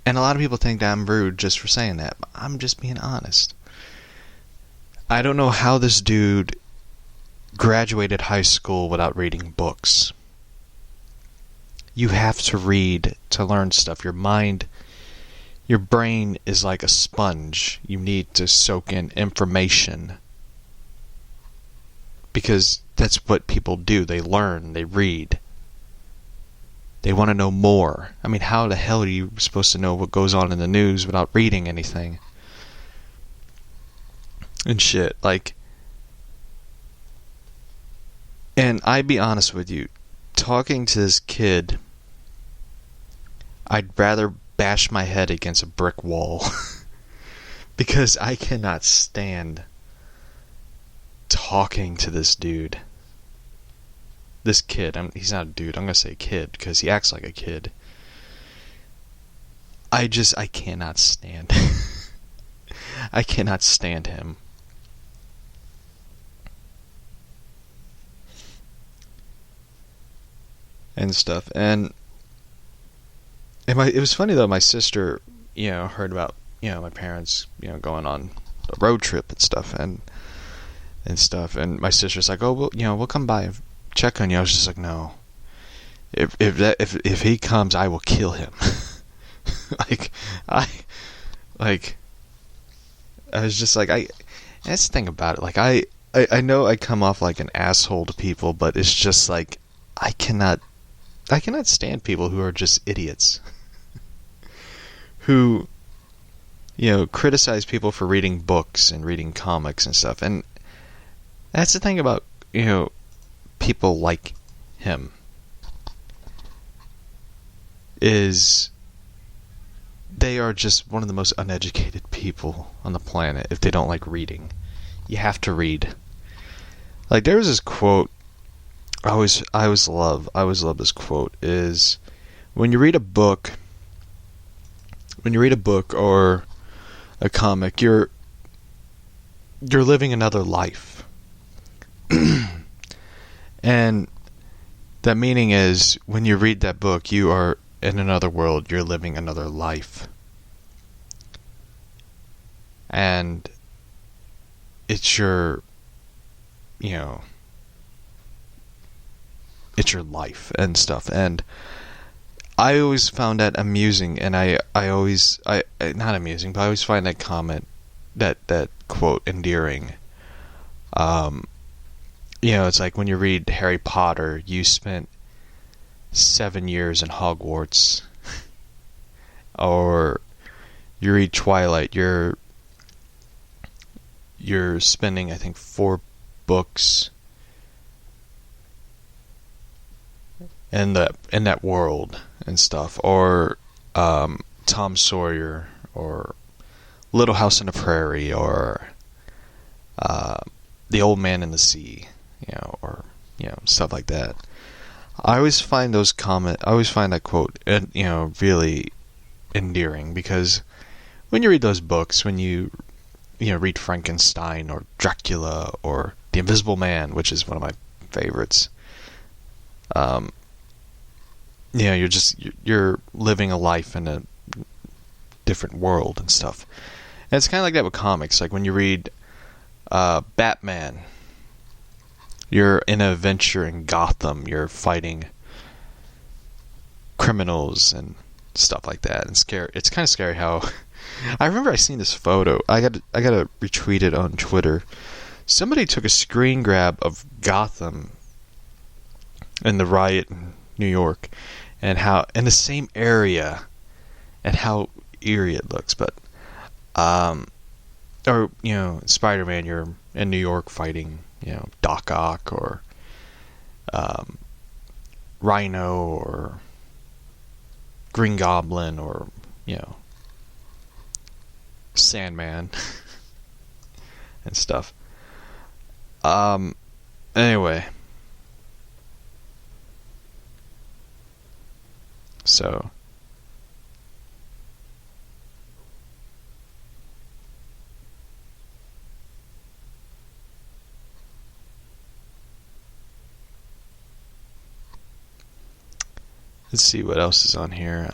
And a lot of people think that I'm rude just for saying that, but I'm just being honest. I don't know how this dude graduated high school without reading books. You have to read to learn stuff. Your brain is like a sponge. You need to soak in information. Because that's what people do. They learn, they read. They want to know more. I mean, how the hell are you supposed to know what goes on in the news without reading anything? And shit, like... And I'd be honest with you, talking to this kid, I'd rather bash my head against a brick wall. Because I cannot stand talking to this dude. This kid. He's not a dude. I'm going to say kid because he acts like a kid. I cannot stand. I cannot stand him. And stuff. And it was funny though, my sister, heard about, my parents, going on a road trip and stuff and stuff. And my sister's like, oh, we'll come by and check on you. I was just like, no. If he comes, I will kill him. I was just like, that's the thing about it. Like, I know I come off like an asshole to people, but it's just like, I cannot stand people who are just idiots. Who, criticize people for reading books and reading comics and stuff. And that's the thing about, people like him. Is they are just one of the most uneducated people on the planet if they don't like reading. You have to read. Like, there was this quote I always love this quote is when you read a book or a comic, you're living another life. And that meaning is when you read that book, you are in another world, you're living another life. And it's your it's your life and stuff. And I always found that amusing, and I always not amusing, but I always find that comment, that quote, endearing. Um, it's like when you read Harry Potter, you spent 7 years in Hogwarts, or you read Twilight, you're spending, I think, 4 books in that world and stuff, or Tom Sawyer, or Little House on the Prairie, or The Old Man in the Sea, or stuff like that. I always find that quote, really endearing, because when you read those books, when you read Frankenstein or Dracula or The Invisible Man, which is one of my favorites, you're living a life in a different world and stuff. And it's kind of like that with comics. Like when you read Batman, you're in an adventure in Gotham. You're fighting criminals and stuff like that. And scary. It's kind of scary how. I remember I seen this photo. I gotta retweet it on Twitter. Somebody took a screen grab of Gotham and the riot in New York, and how in the same area, and how eerie it looks. But or Spider-Man, you're in New York fighting Doc Ock, or Rhino, or Green Goblin, or Sandman and stuff. Anyway, so let's see what else is on here.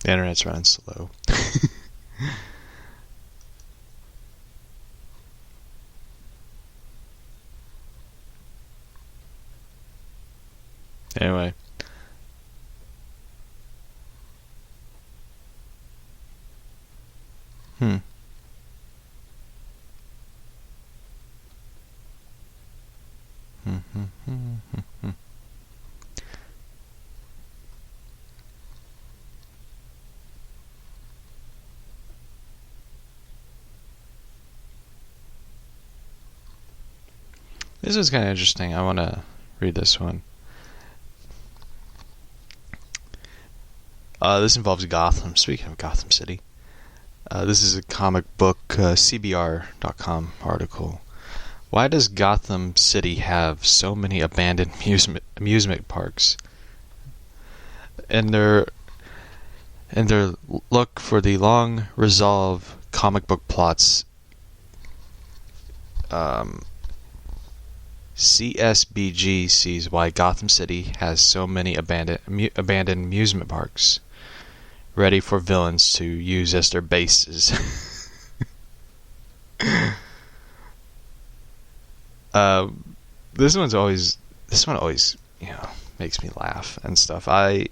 The internet's running slow. Anyway. Hmm. This is kind of interesting. I want to read this one. This involves Gotham. Speaking of Gotham City, this is a comic book CBR.com article. Why does Gotham City have so many abandoned amusement parks? In their look for the long resolved comic book plots, CSBG sees why Gotham City has so many abandoned amusement parks, ready for villains to use as their bases. This one always makes me laugh and stuff. I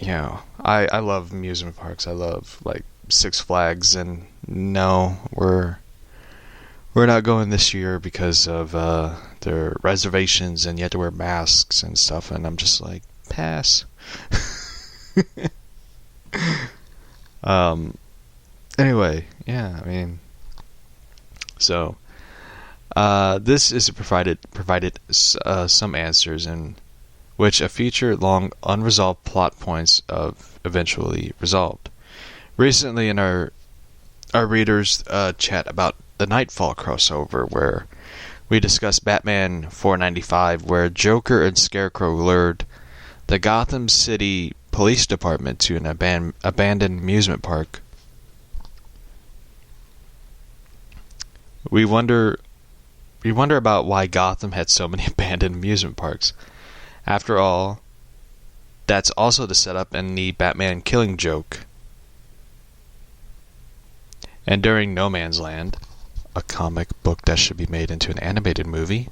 love amusement parks. I love like Six Flags, and no, we're not going this year because of their reservations, and you have to wear masks and stuff, and I'm just like, pass. Anyway, yeah, I mean, so this is provided some answers in which a feature-long unresolved plot points of eventually resolved. Recently, in our readers chat about the Nightfall crossover, where we discussed Batman 495, where Joker and Scarecrow lured the Gotham City Police Department to an abandoned amusement park. We wonder about why Gotham had so many abandoned amusement parks. After all, that's also the setup in the Batman Killing Joke. And during No Man's Land, a comic book that should be made into an animated movie,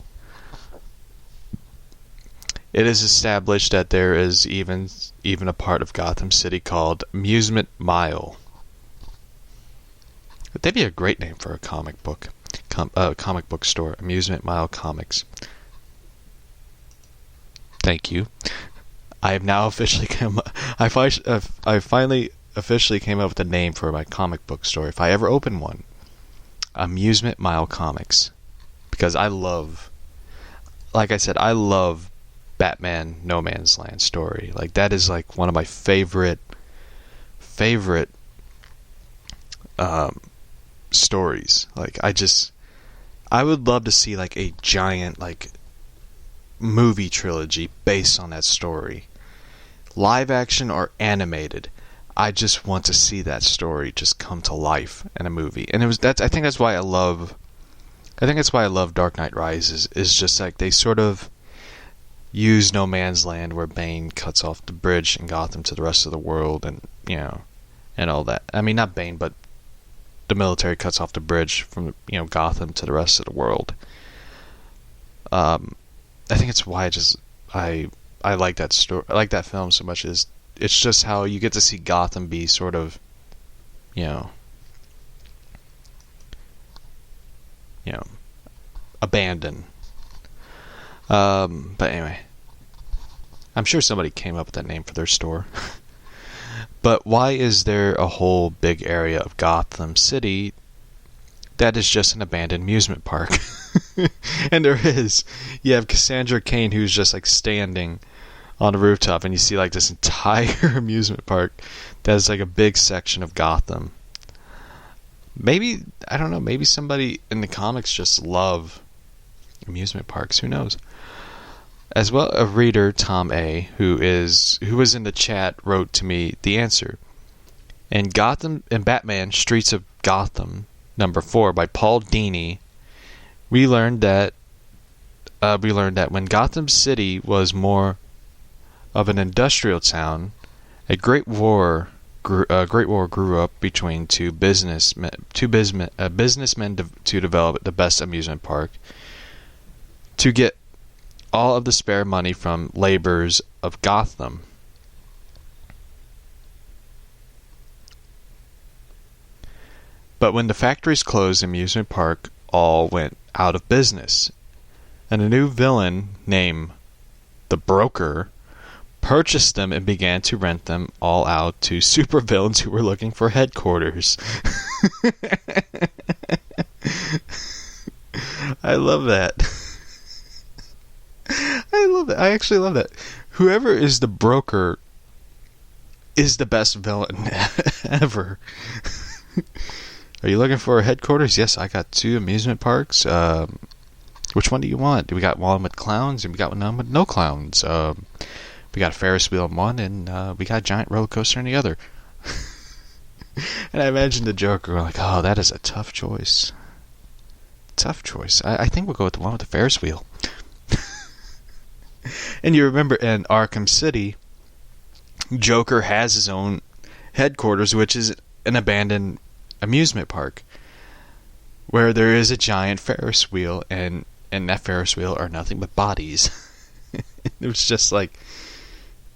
it is established that there is even a part of Gotham City called Amusement Mile. That'd be a great name for a comic book store, Amusement Mile Comics. Thank you. I have now officially I finally officially came up with a name for my comic book store if I ever open one. Amusement Mile Comics, because like I said, I love Batman No Man's Land story. Like, that is like one of my favorite stories. Like, I would love to see like a giant like movie trilogy based on that story, live action or animated. I just want to see that story just come to life in a movie. And I think that's why I love Dark Knight Rises, is just like they sort of use No Man's Land, where Bane cuts off the bridge in Gotham to the rest of the world, and and all that. I mean, not Bane, but the military cuts off the bridge from Gotham to the rest of the world. I think it's why I like that story. I like that film so much. It's just how you get to see Gotham be sort of, abandoned. But anyway, I'm sure somebody came up with that name for their store. But why is there a whole big area of Gotham City that is just an abandoned amusement park? And there is. You have Cassandra Cain, who's just like standing on a rooftop, and you see like this entire amusement park that's like a big section of Gotham. Maybe, I don't know, maybe somebody in the comics just love amusement parks. Who knows? As well, a reader, Tom A., who was in the chat, wrote to me the answer. In Batman Streets of Gotham #4 by Paul Dini, we learned that when Gotham City was more of an industrial town, a great war grew up between two businessmen to develop the best amusement park, to get all of the spare money from laborers of Gotham. But when the factories closed, the amusement park all went out of business, and a new villain named the Broker purchased them and began to rent them all out to supervillains who were looking for headquarters. I love that. I love that. I actually love that. Whoever is the Broker is the best villain ever. Are you looking for a headquarters? Yes, I got 2 amusement parks. Which one do you want? We got one with clowns, and we got one with no clowns. We got a Ferris wheel in one, and we got a giant roller coaster in the other. And I imagine the Joker like, oh, that is a tough choice. Tough choice. I think we'll go with the one with the Ferris wheel. And you remember in Arkham City, Joker has his own headquarters, which is an abandoned amusement park, where there is a giant Ferris wheel, and that Ferris wheel are nothing but bodies. It was just like,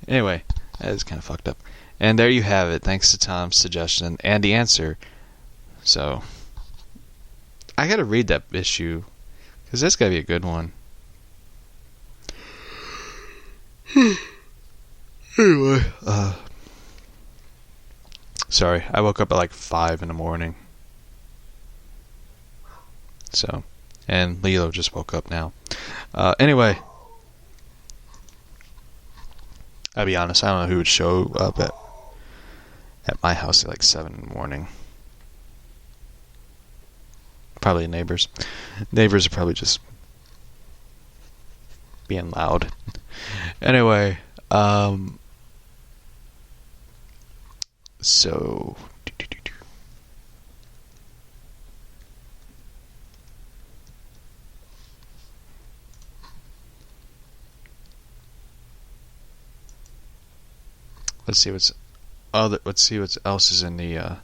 anyway, that is kind of fucked up. And there you have it, thanks to Tom's suggestion and the answer. So, I gotta read that issue, because that's gotta be a good one. Anyway, sorry, I woke up at like 5 in the morning. So, and Lilo just woke up now. Anyway, I'll be honest, I don't know who would show up at my house at like 7 in the morning. Probably neighbors. Neighbors are probably just being loud. Anyway, so Let's see what's other. Let's see what else is in the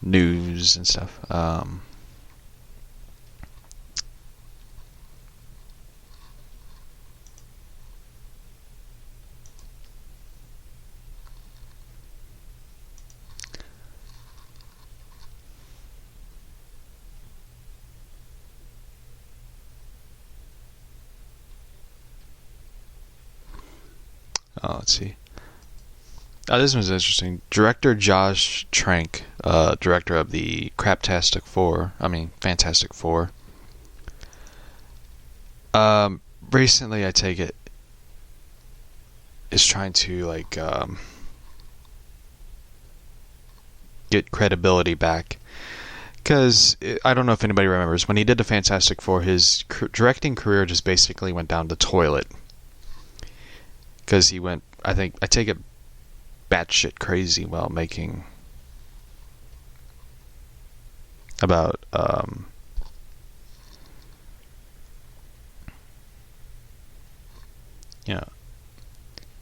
news and stuff. Let's see. This one's interesting. Director Josh Trank, director of the Fantastic Four. Recently, I take it, is trying to get credibility back. Because I don't know if anybody remembers, when he did the Fantastic Four, his directing career just basically went down the toilet. Because he went, I take it, batshit crazy while making about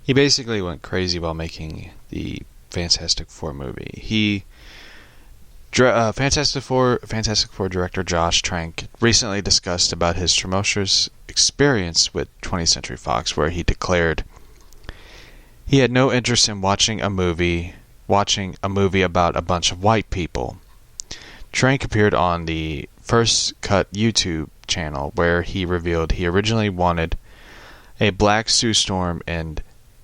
he basically went crazy while making the Fantastic Four movie. Fantastic Four director Josh Trank recently discussed about his tumultuous experience with 20th Century Fox, where he declared he had no interest in watching a movie about a bunch of white people. Trank appeared on the First Cut YouTube channel, where he revealed he originally wanted a black Sue Storm and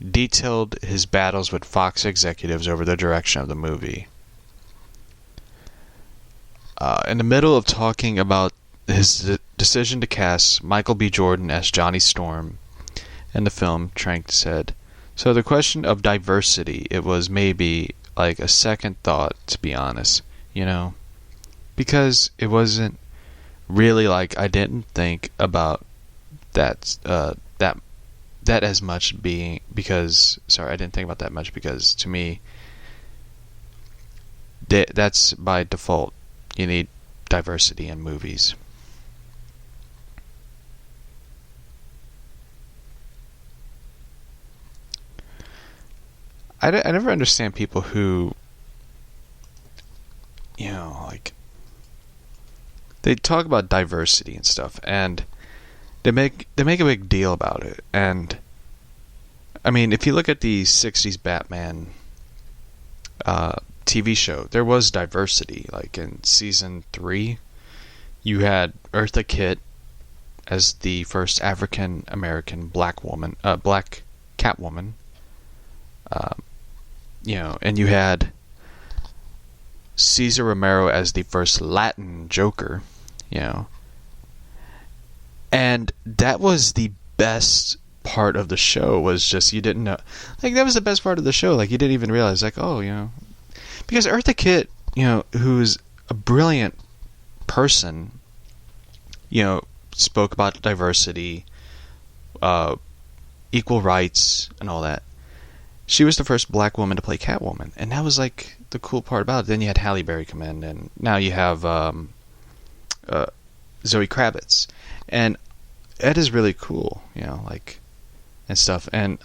detailed his battles with Fox executives over the direction of the movie. In the middle of talking about his decision to cast Michael B. Jordan as Johnny Storm in the film, Trank said, "So the question of diversity, it was maybe like a second thought, to be honest, because it wasn't really like I didn't think about that as much I didn't think about that much because to me that's by default. You need diversity in movies." I never understand people who, they talk about diversity and stuff, and they make a big deal about it. And I mean, if you look at the '60s Batman TV show, there was diversity. Like in season 3, you had Eartha Kitt as the first African American black Catwoman. And you had Cesar Romero as the first Latin Joker, and that was the best part of the show. Was just you didn't know, that was the best part of the show. You didn't even realize, because Eartha Kitt, who's a brilliant person, spoke about diversity, equal rights, and all that. She was the first black woman to play Catwoman, and that was the cool part about it. Then you had Halle Berry come in, and now you have Zoe Kravitz, and that is really cool, and stuff. And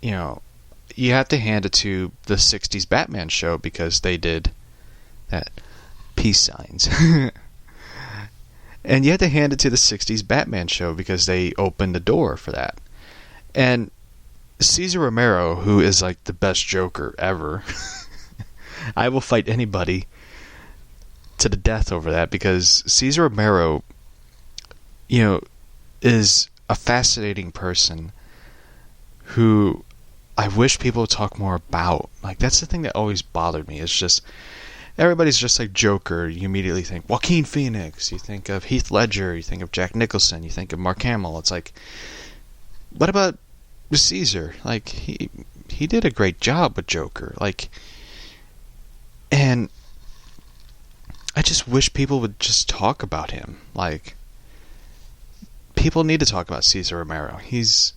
you have to hand it to the '60s Batman show because they did that peace signs, and you have to hand it to the '60s Batman show because they opened the door for that. And Cesar Romero, who is the best Joker ever, I will fight anybody to the death over that, because Cesar Romero, is a fascinating person who I wish people would talk more about. That's the thing that always bothered me. It's just everybody's just like Joker. You immediately think Joaquin Phoenix, you think of Heath Ledger, you think of Jack Nicholson, you think of Mark Hamill. It's what about Caesar? He did a great job with Joker. And I just wish people would just talk about him. People need to talk about Cesar Romero. He's,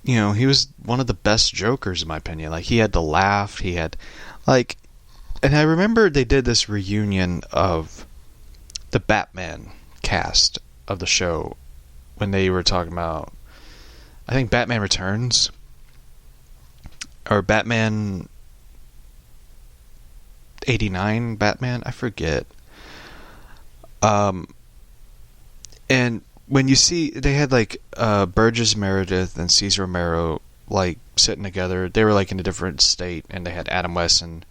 he was one of the best Jokers in my opinion. He had to laugh. He had, and I remember they did this reunion of the Batman cast of the show when they were talking about I think Batman Returns, or Batman 89 Batman, I forget. And when you see, they had like Burgess Meredith and Cesar Romero like sitting together. They were like in a different state, and they had Adam West and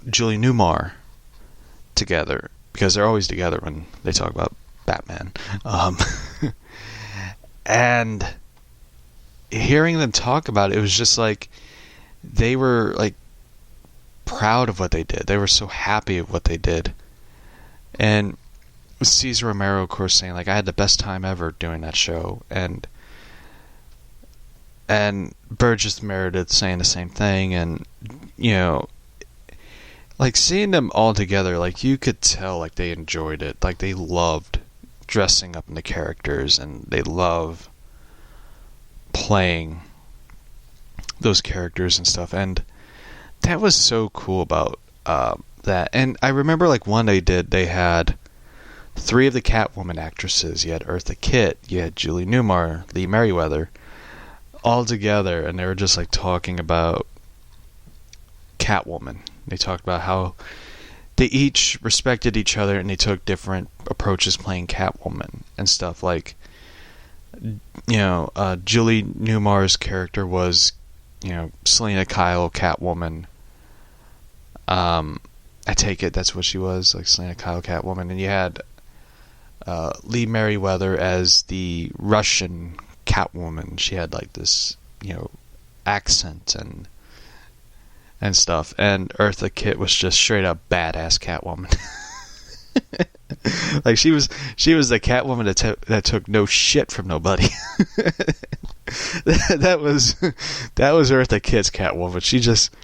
Julie Newmar together, because they're always together when they talk about Batman. And hearing them talk about it, it was just like they were like proud of what they did. They were so happy of what they did. And Cesar Romero, of course, saying like, I had the best time ever doing that show, and Burgess Meredith saying the same thing. And you know, like seeing them all together, like you could tell like they enjoyed it, like they loved dressing up in the characters, and they love playing those characters and stuff. And that was so cool about that. And I remember like one they had 3 of the Catwoman actresses. You had Eartha Kitt, you had Julie Newmar, Lee Merriweather, all together, and they were just like talking about Catwoman. They talked about how they each respected each other, and they took different approaches playing Catwoman and stuff. Like, you know, Julie Newmar's character was, you know, Selena Kyle Catwoman. I take it that's what she was, like Selena Kyle Catwoman. And you had Lee Merriweather as the Russian Catwoman. She had like this, you know, accent and stuff. And Eartha Kitt was just straight up badass Catwoman. Like she was the Catwoman that took no shit from nobody. that was Eartha Kitt's Catwoman. She just,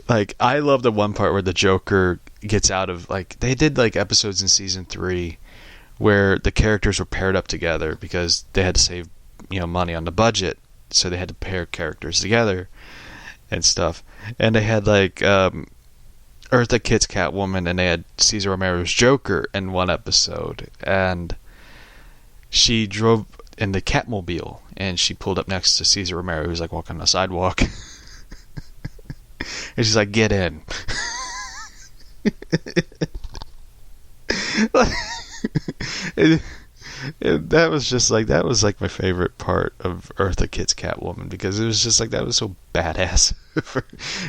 like, I love the one part where the Joker gets out of, like, they did like episodes in season 3 where the characters were paired up together because they had to save, you know, money on the budget, so they had to pair characters together and stuff. And they had like Eartha Kitt's Catwoman, and they had Cesar Romero's Joker in one episode, and she drove in the Catmobile, and she pulled up next to Cesar Romero, who's like walking on the sidewalk. And she's like, "Get in." And that was just like, that was like my favorite part of Eartha Kitt's Catwoman, because it was just like, that was so badass.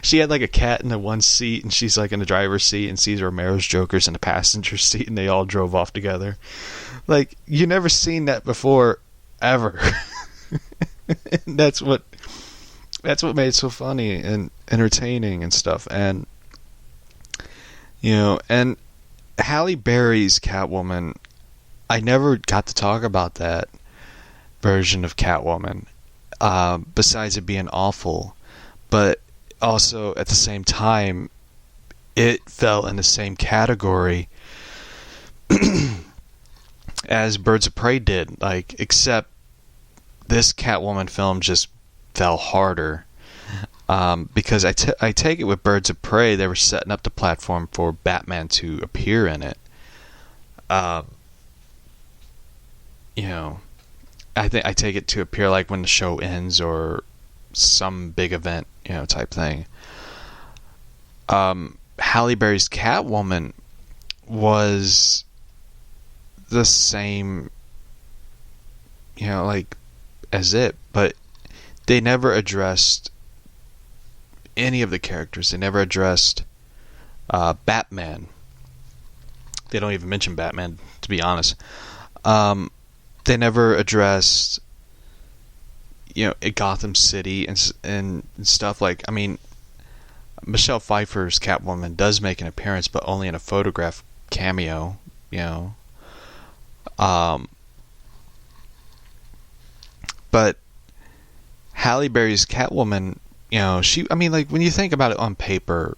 She had like a cat in the one seat, and she's like in the driver's seat, and Cesar Romero's Joker's in the passenger seat, and they all drove off together. Like, you never seen that before, ever. And that's what made it so funny and entertaining and stuff. And you know, and Halle Berry's Catwoman, I never got to talk about that version of Catwoman, besides it being awful. But also, at the same time, it fell in the same category as Birds of Prey did. Like, except this Catwoman film just fell harder. Because I take it with Birds of Prey, they were setting up the platform for Batman to appear in it. You know, I take it to appear like when the show ends or some big event, you know, type thing. Halle Berry's Catwoman was the same, you know, like as it, but they never addressed any of the characters. They never addressed Batman. They don't even mention Batman, to be honest. They never addressed, you know, Gotham City and stuff. Like, I mean, Michelle Pfeiffer's Catwoman does make an appearance, but only in a photograph cameo, you know. But Halle Berry's Catwoman, you know, I mean, like, when you think about it on paper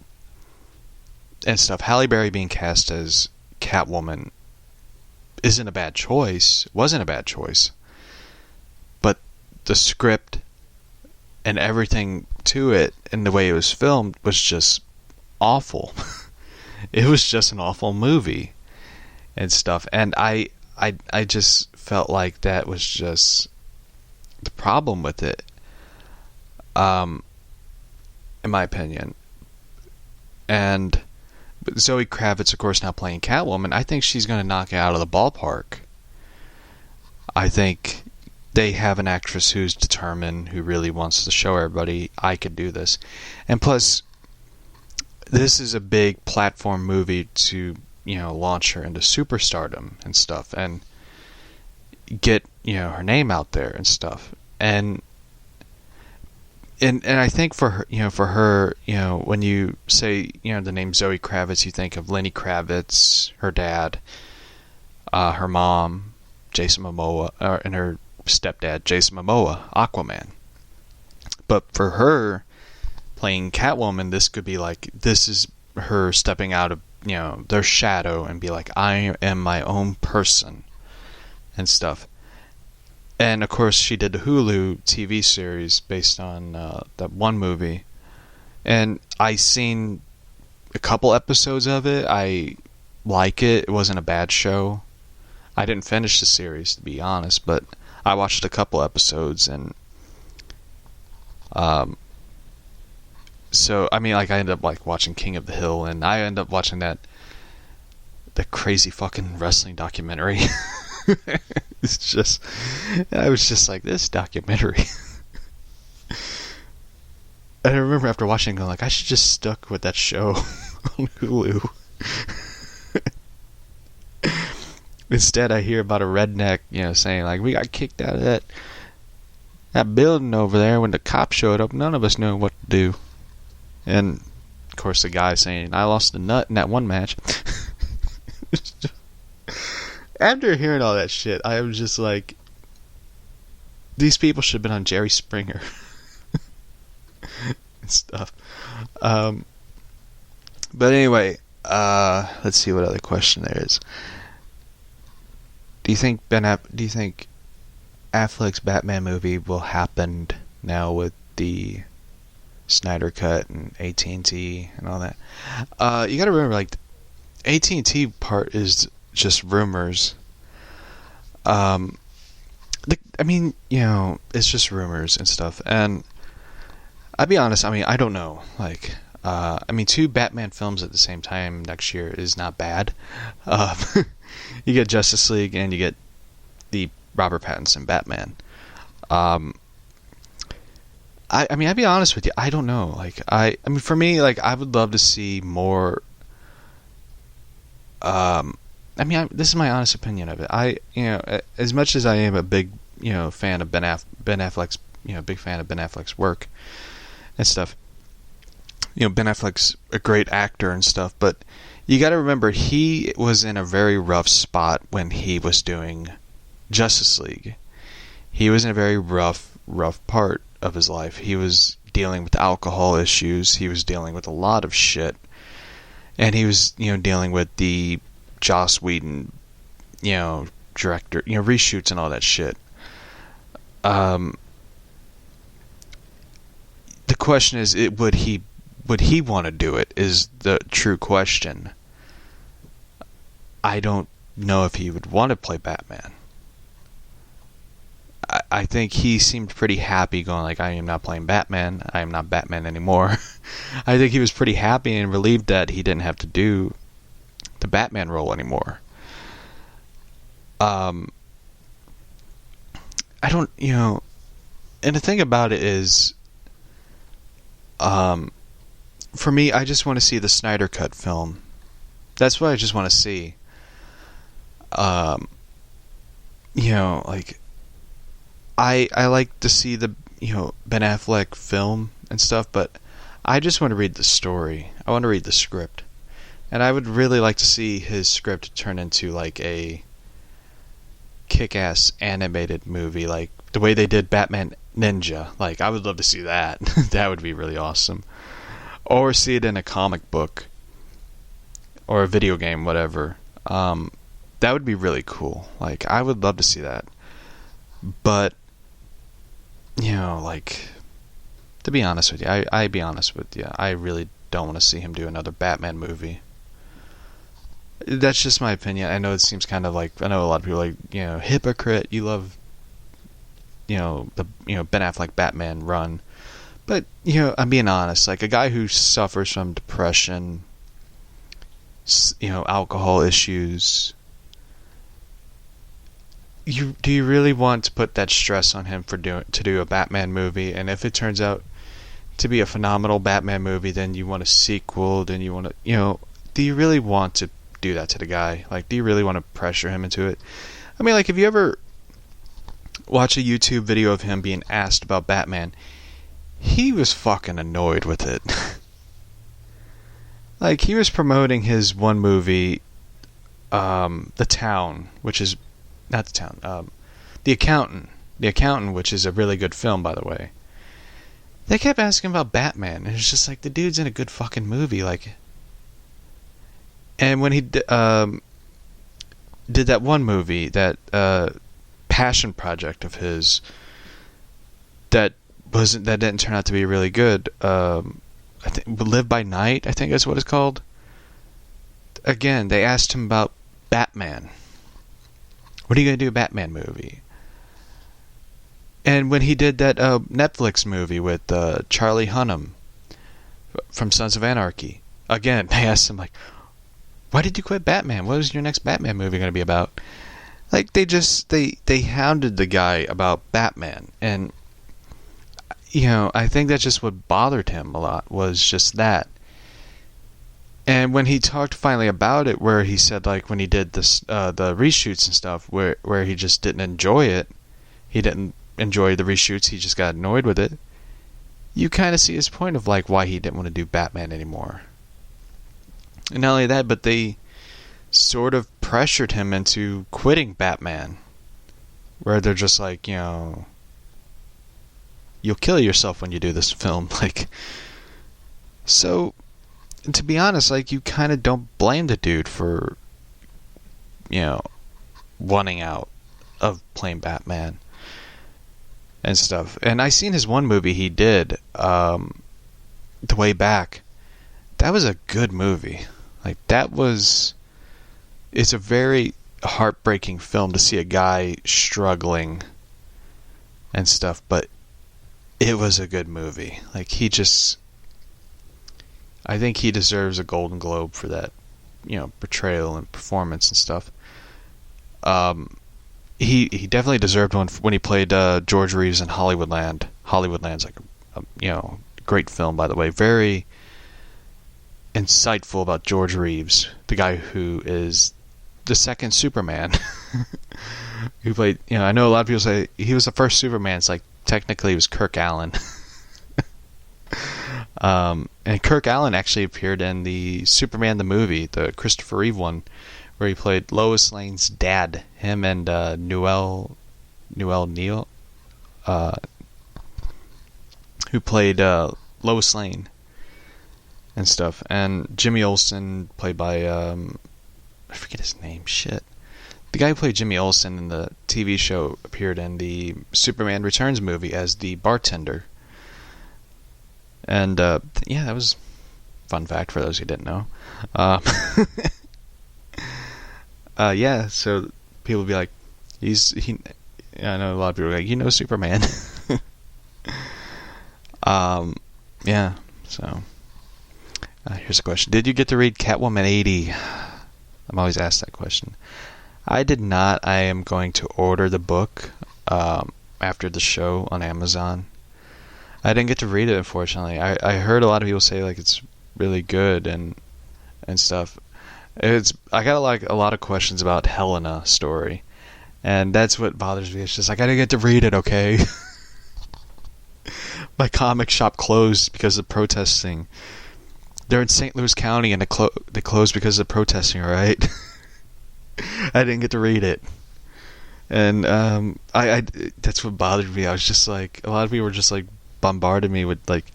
and stuff, Halle Berry being cast as Catwoman wasn't a bad choice, but the script and everything to it and the way it was filmed was just awful. It was just an awful movie and stuff. And I just felt like that was just the problem with it, in my opinion. And Zoe Kravitz, of course, now playing Catwoman, I think she's going to knock it out of the ballpark. I think they have an actress who's determined, who really wants to show everybody, I could do this. And plus, this is a big platform movie to, launch her into superstardom and stuff, and get, her name out there and stuff. And I think for her, when you say, the name Zoe Kravitz, you think of Lenny Kravitz, her dad, her mom, Jason Momoa, and her stepdad, Jason Momoa, Aquaman. But for her playing Catwoman, this could be like, this is her stepping out of, their shadow and be like, I am my own person and stuff. And of course, she did the Hulu TV series based on that one movie, and I seen a couple episodes of it. I like it. It wasn't a bad show. I didn't finish the series, to be honest, but I watched a couple episodes, and so I ended up watching King of the Hill, and I ended up watching the crazy fucking wrestling documentary. I was just like, this documentary. And I remember after watching it, going like, I should just stuck with that show on Hulu. Instead, I hear about a redneck, saying like, we got kicked out of that building over there when the cops showed up. None of us knew what to do. And of course, the guy saying, I lost a nut in that one match. After hearing all that shit, I was just like, these people should have been on Jerry Springer. And stuff. But anyway, let's see what other question there is. Do you think Affleck's Batman movie will happen now with the Snyder Cut and AT&T and all that? You gotta remember, like, AT&T part is just rumors. It's just rumors and stuff. And I'll be honest, I don't know. Like, 2 Batman films at the same time next year is not bad. You get Justice League and you get the Robert Pattinson Batman. I'll be honest with you, I don't know. Like, for me, like, I would love to see more. This is my honest opinion of it. As much as I am a big, fan of Ben Affleck's, big fan of Ben Affleck's work and stuff. Ben Affleck's a great actor and stuff, but you got to remember, he was in a very rough spot when he was doing Justice League. He was in a very rough part of his life. He was dealing with alcohol issues. He was dealing with a lot of shit. And he was, dealing with the Joss Whedon, director, reshoots and all that shit. The question is, would he want to do it? Is the true question. I don't know if he would want to play Batman. I think he seemed pretty happy going like, I am not playing Batman. I am not Batman anymore. I think he was pretty happy and relieved that he didn't have to do the Batman role anymore. I don't, and the thing about it is, for me, I just want to see the Snyder Cut film. That's what I just want to see. Like, I like to see the, Ben Affleck film and stuff, but I just want to read the story. I want to read the script. And I would really like to see his script turn into like a kick-ass animated movie, like the way they did Batman Ninja. Like, I would love to see that. That would be really awesome. Or see it in a comic book or a video game, whatever. That would be really cool. Like, I would love to see that. But, like, to be honest with you, I be honest with you, I really don't want to see him do another Batman movie. That's just my opinion. I know it seems kind of like, I know a lot of people are like, hypocrite. You love, the Ben Affleck Batman run, but I'm being honest. Like a guy who suffers from depression, alcohol issues. Do you really want to put that stress on him to do a Batman movie? And if it turns out to be a phenomenal Batman movie, then you want a sequel. Then you want to, do you really want to do that to the guy? Like, do you really want to pressure him into it? I mean, like, if you ever watch a YouTube video of him being asked about Batman, he was fucking annoyed with it. Like, he was promoting his one movie, The Town, which is not The Town, The Accountant. The Accountant, which is a really good film, by the way. They kept asking about Batman, and it's just like, the dude's in a good fucking movie, like. And when he did that one movie, that passion project of his, that didn't turn out to be really good. I think Live by Night, I think that's what it's called. Again, they asked him about Batman. What are you gonna do, a Batman movie? And when he did that Netflix movie with Charlie Hunnam from Sons of Anarchy, again they asked him like, why did you quit Batman? What is your next Batman movie going to be about? Like, they hounded the guy about Batman. And, I think that's just what bothered him a lot, was just that. And when he talked finally about it, where he said, like, when he did this, the reshoots and stuff, where he just didn't enjoy it, he didn't enjoy the reshoots, he just got annoyed with it, you kind of see his point of, like, why he didn't want to do Batman anymore. And not only that, but they sort of pressured him into quitting Batman. Where they're just like, you'll kill yourself when you do this film. Like, so, to be honest, like, you kind of don't blame the dude for, wanting out of playing Batman and stuff. And I seen his one movie he did, The Way Back. That was a good movie. Like, it's a very heartbreaking film to see a guy struggling and stuff, but it was a good movie. Like, I think he deserves a Golden Globe for that, portrayal and performance and stuff. He definitely deserved one when he played George Reeves in Hollywoodland. Hollywoodland's like a great film, by the way. Very insightful about George Reeves, the guy who is the second Superman. Who played, I know a lot of people say he was the first Superman. It's like, technically it was Kirk Allen. And Kirk Allen actually appeared in the Superman the movie, the Christopher Reeve one, where he played Lois Lane's dad. Him and Newell Neal, who played Lois Lane and stuff. And Jimmy Olsen, played by I forget his name. Shit. The guy who played Jimmy Olsen in the TV show appeared in the Superman Returns movie as the bartender. And yeah, that was a fun fact for those who didn't know. Yeah, so people would be like, I know a lot of people are like, Superman. Yeah, so here's a question. Did you get to read Catwoman 80? I'm always asked that question. I did not. I am going to order the book after the show on Amazon. I didn't get to read it, unfortunately. I heard a lot of people say like it's really good and stuff. I got like a lot of questions about Helena story, and that's what bothers me. It's just like, I didn't get to read it, okay? My comic shop closed because of protesting. They're in St. Louis County and they closed because of protesting, alright? I didn't get to read it. And I that's what bothered me. I was just like, a lot of people were just like bombarding me with like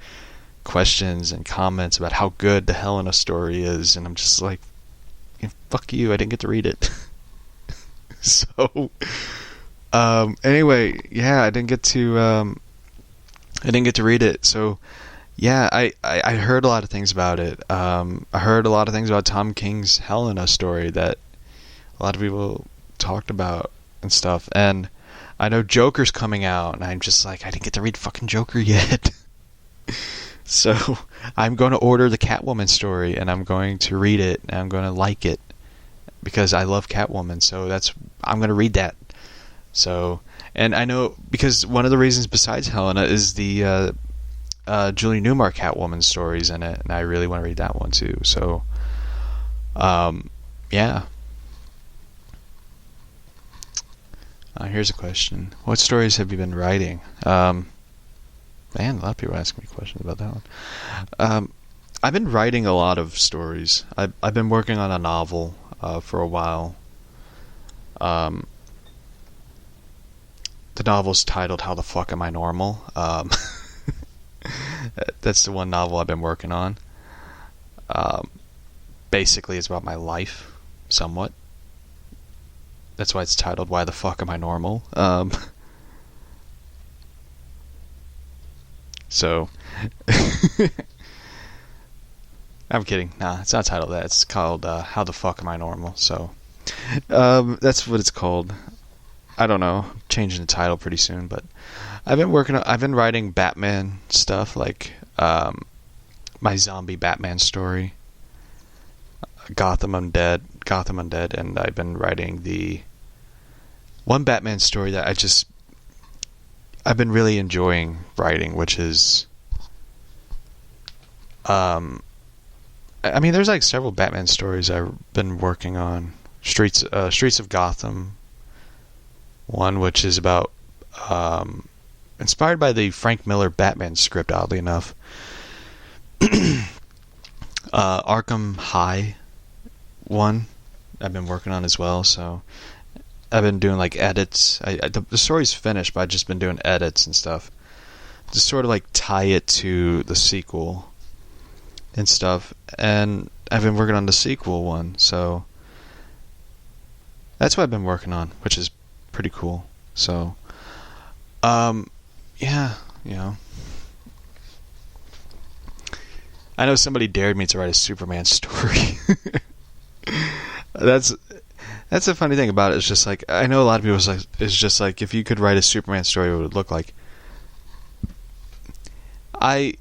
questions and comments about how good the Helena story is, and I'm just like, fuck you, I didn't get to read it. So anyway, yeah, I didn't get to read it. So Yeah, I heard a lot of things about it. I heard a lot of things about Tom King's Helena story that a lot of people talked about and stuff. And I know Joker's coming out, and I'm just like, I didn't get to read fucking Joker yet. So I'm going to order the Catwoman story, and I'm going to read it, and I'm going to like it because I love Catwoman. So I'm going to read that. So, and I know because one of the reasons besides Helena is the Julie Newmar Catwoman stories in it, and I really want to read that one too. So, yeah. Here's a question: what stories have you been writing? Man, a lot of people ask me questions about that one. I've been writing a lot of stories. I've been working on a novel for a while. The novel's titled "How the Fuck Am I Normal?" That's the one novel I've been working on. Basically, it's about my life, somewhat. That's why it's titled "Why the Fuck Am I Normal?" So, I'm kidding. Nah, it's not titled that. It's called "How the Fuck Am I Normal?" So, that's what it's called. I don't know. I'm changing the title pretty soon, but I've been writing Batman stuff, like my zombie Batman story, Gotham Undead, and I've been writing the one Batman story that I've been really enjoying writing, which is I mean, there's like several Batman stories I've been working on. Streets of Gotham, one which is about inspired by the Frank Miller Batman script, oddly enough. Arkham High one I've been working on as well, so I've been doing like edits. The story's finished, but I've just been doing edits and stuff to sort of like tie it to the sequel and stuff. And I've been working on the sequel one, so that's what I've been working on, which is pretty cool. So, yeah, you know. I know somebody dared me to write a Superman story. That's the funny thing about it. It's just like, I know a lot of people it's just like, if you could write a Superman story, what would it look like? I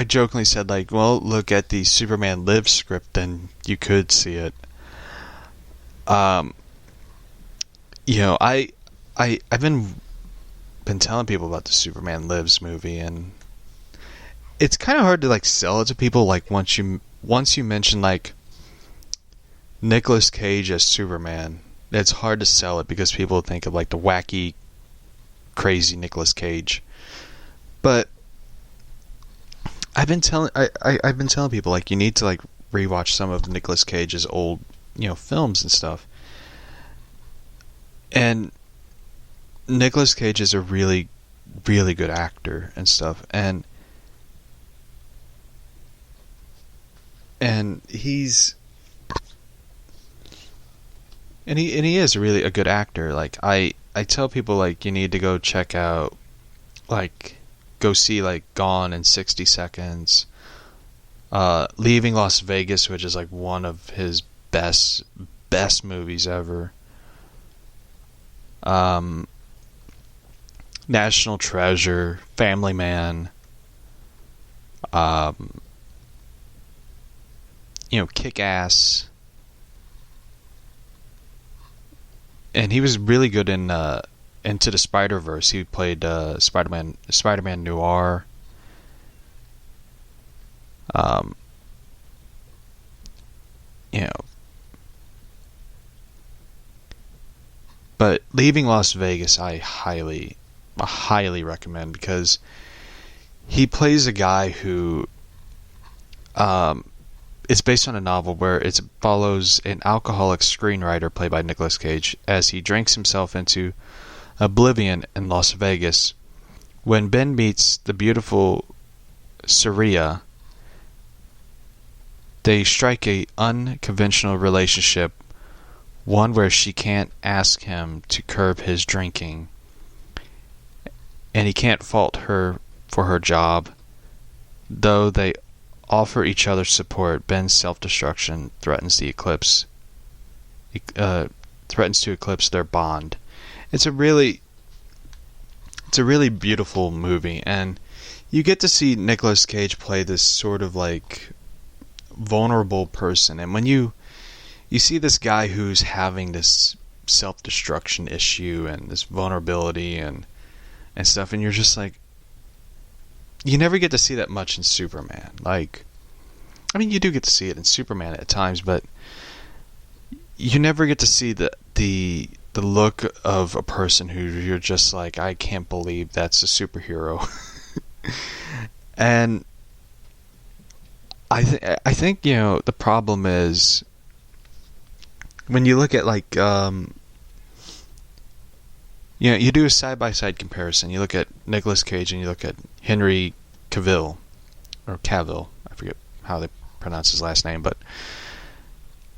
jokingly said, like, well, look at the Superman Lives script, and you could see it. You know, I've been telling people about the Superman Lives movie, and it's kind of hard to like sell it to people. Like once you mention like Nicolas Cage as Superman, it's hard to sell it because people think of like the wacky, crazy Nicolas Cage. But I've been telling people, like, you need to like rewatch some of Nicolas Cage's old, films and stuff. And Nicolas Cage is a really, really good actor and stuff, and he is really a good actor. Like I tell people, like, you need to go check out, like, go see like Gone in 60 Seconds, Leaving Las Vegas, which is like one of his best movies ever. National Treasure, Family Man, Kick-Ass. And he was really good in Into the Spider-Verse. He played Spider-Man Noir. But Leaving Las Vegas, I highly recommend, because he plays a guy who, it's based on a novel where it follows an alcoholic screenwriter played by Nicolas Cage as he drinks himself into oblivion in Las Vegas. When Ben meets the beautiful Saria, they strike a unconventional relationship, one where she can't ask him to curb his drinking, and he can't fault her for her job, though they offer each other support, Ben's self-destruction threatens the eclipse. Threatens to eclipse their bond. It's a really beautiful movie, and you get to see Nicolas Cage play this sort of like vulnerable person. And when you see this guy who's having this self-destruction issue and this vulnerability and stuff, and you're just like, you never get to see that much in Superman. Like, I mean, you do get to see it in Superman at times, but you never get to see the look of a person who you're just like, I can't believe that's a superhero. And I think the problem is when you look at like you do a side-by-side comparison. You look at Nicolas Cage and you look at Henry Cavill, or Cavill, I forget how they pronounce his last name, but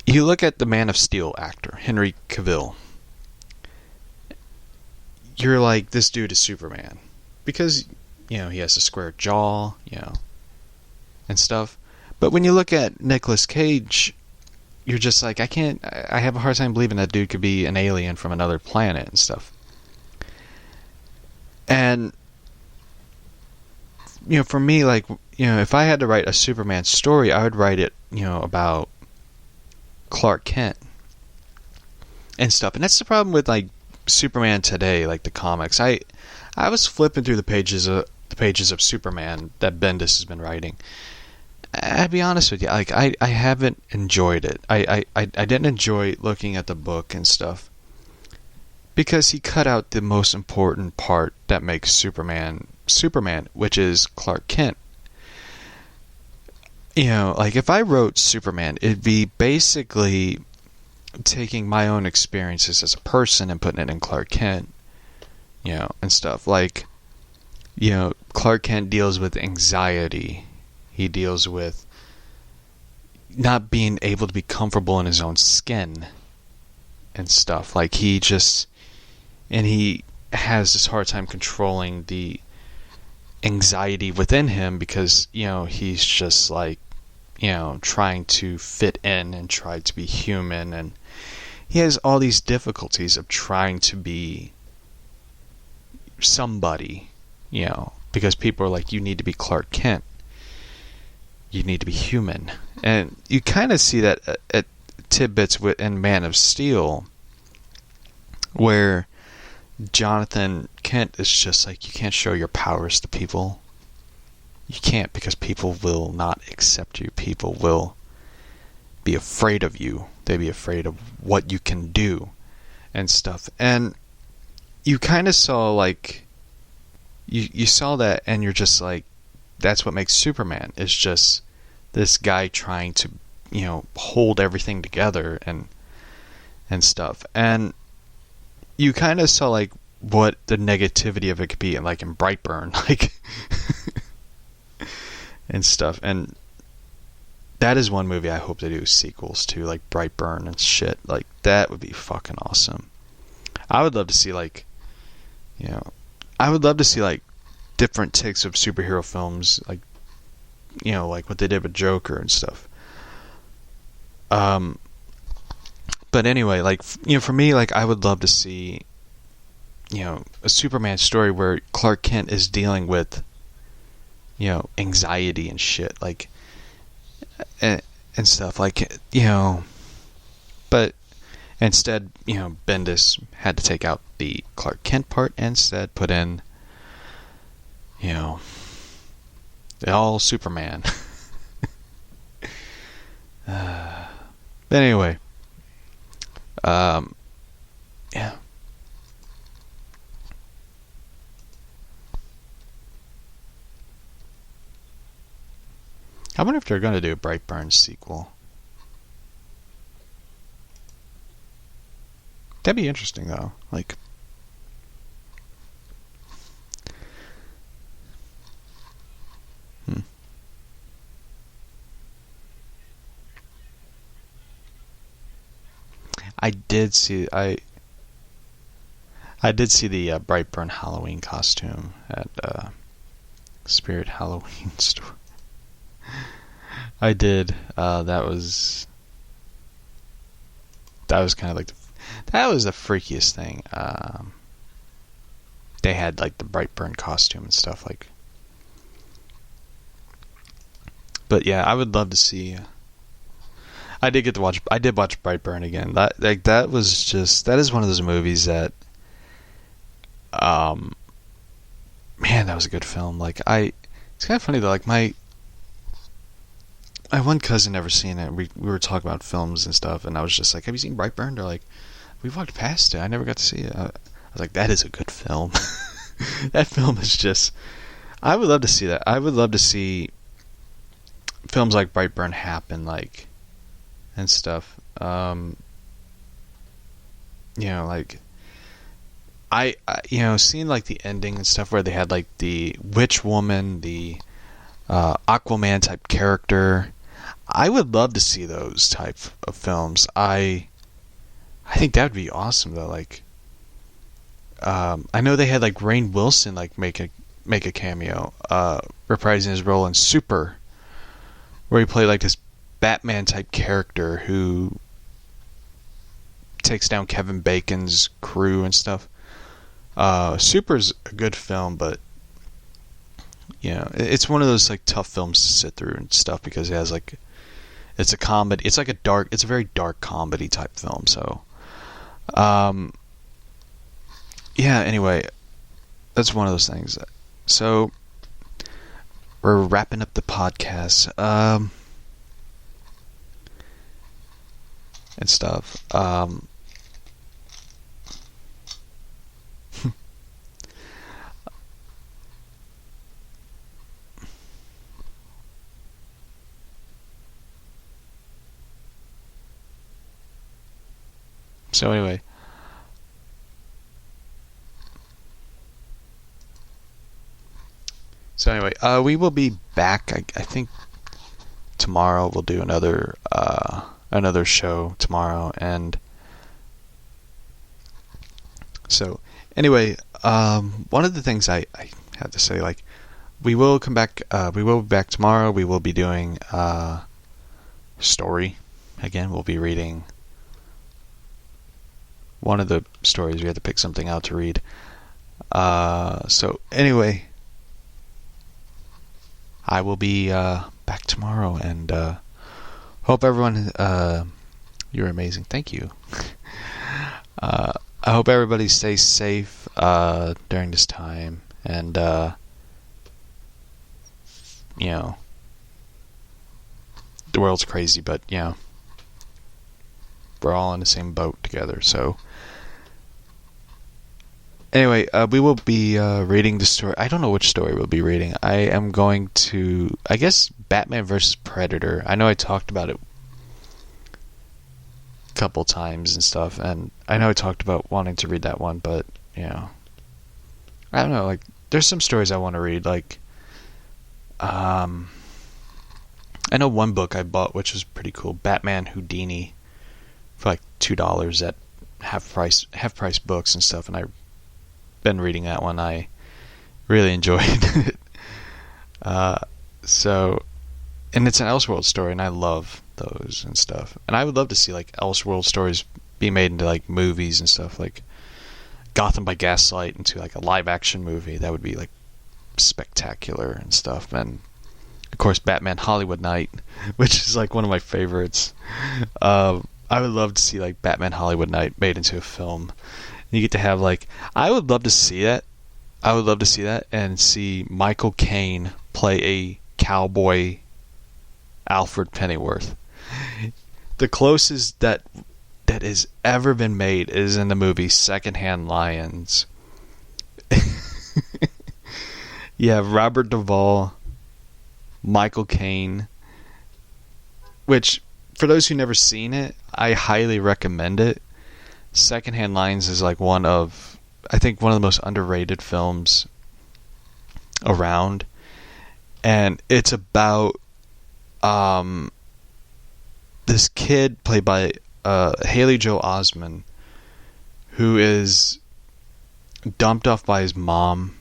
you look at the Man of Steel actor, Henry Cavill. You're like, this dude is Superman. Because, he has a square jaw, and stuff. But when you look at Nicolas Cage, you're just like, I have a hard time believing that dude could be an alien from another planet and stuff. And, for me, like, if I had to write a Superman story, I would write it, about Clark Kent and stuff. And that's the problem with, like, Superman today, like the comics. I was flipping through the pages of Superman that Bendis has been writing. I'd be honest with you, like, I haven't enjoyed it. I didn't enjoy looking at the book and stuff, because he cut out the most important part that makes Superman, which is Clark Kent. Like, if I wrote Superman, it'd be basically taking my own experiences as a person and putting it in Clark Kent, and stuff. Like, Clark Kent deals with anxiety. He deals with not being able to be comfortable in his own skin and stuff. Like, he has this hard time controlling the anxiety within him, because he's just like trying to fit in and try to be human, and he has all these difficulties of trying to be somebody, because people are like, you need to be Clark Kent, you need to be human. And you kind of see that at tidbits in Man of Steel, where Jonathan Kent is just like, you can't show your powers to people. You can't, because people will not accept you. People will be afraid of you. They'd be afraid of what you can do and stuff. And you kind of saw, like, you saw that, and you're just like, that's what makes Superman. It's just this guy trying to, hold everything together and stuff. And you kind of saw, like, what the negativity of it could be, like in Brightburn, like, and stuff. And that is one movie I hope they do sequels to, like Brightburn and shit. Like, that would be fucking awesome. I would love to see, like, different takes of superhero films, like, like what they did with Joker and stuff. But anyway, like, for me, like, I would love to see, a Superman story where Clark Kent is dealing with, anxiety and shit, like, and stuff, like, but instead, Bendis had to take out the Clark Kent part and instead put in, all Superman. But anyway, yeah. I wonder if they're going to do a Brightburn sequel. That'd be interesting, though. Like, I did see the Brightburn Halloween costume at Spirit Halloween store. I did. That was kind of like that was the freakiest thing. They had like the Brightburn costume and stuff like. But yeah, I would love to see. I did get to watch. I did watch Brightburn again. That was just that is one of those movies that, man, that was a good film. It's kind of funny though. Like my one cousin never seen it. We were talking about films and stuff, and I was just like, "Have you seen Brightburn?" They're like, "We walked past it. I never got to see it." I was like, "That is a good film." That film is just. I would love to see that. I would love to see films like Brightburn happen, like, and stuff. Like seeing like the ending and stuff where they had like the witch woman, the Aquaman type character. I would love to see those type of films. I think that would be awesome though. Like, I know they had like Rainn Wilson like make a cameo, reprising his role in Super, where he played like this Batman type character who takes down Kevin Bacon's crew and stuff. Super's a good film, but it's one of those like tough films to sit through and stuff because it has like it's a comedy. It's like it's a very dark comedy type film. So, anyway, that's one of those things. So we're wrapping up the podcast and stuff. So anyway, we will be back. I think tomorrow we'll do another show tomorrow, and so anyway, one of the things I had to say, like, we will come back. We will be back tomorrow. We will be doing story again. We'll be reading one of the stories. We had to pick something out to read. So anyway, I will be back tomorrow, and hope everyone. You're amazing. Thank you. I hope everybody stays safe during this time, and the world's crazy, but we're all in the same boat together. So anyway, we will be reading the story. I don't know which story we'll be reading. I am going to, I guess, Batman vs. Predator. I know I talked about it a couple times and stuff, and I know I talked about wanting to read that one, but I don't know. Like, there's some stories I want to read. Like, I know one book I bought which was pretty cool, Batman Houdini, for like $2 at half price books and stuff, and I've been reading that one. I really enjoyed it. And it's an Elseworld story, and I love those and stuff. And I would love to see like Elseworld stories be made into like movies and stuff, like Gotham by Gaslight into like a live action movie. That would be like spectacular and stuff. And of course, Batman Hollywood Night, which is like one of my favorites. I would love to see like Batman Hollywood Night made into a film. You get to have like, I would love to see that. I would love to see that and see Michael Caine play a cowboy Alfred Pennyworth. The closest that has ever been made is in the movie Secondhand Lions. You have Robert Duvall, Michael Caine, which, for those who never seen it, I highly recommend it. Secondhand Lions is like one of the most underrated films around, and it's about this kid played by Haley Joel Osment, who is dumped off by his mom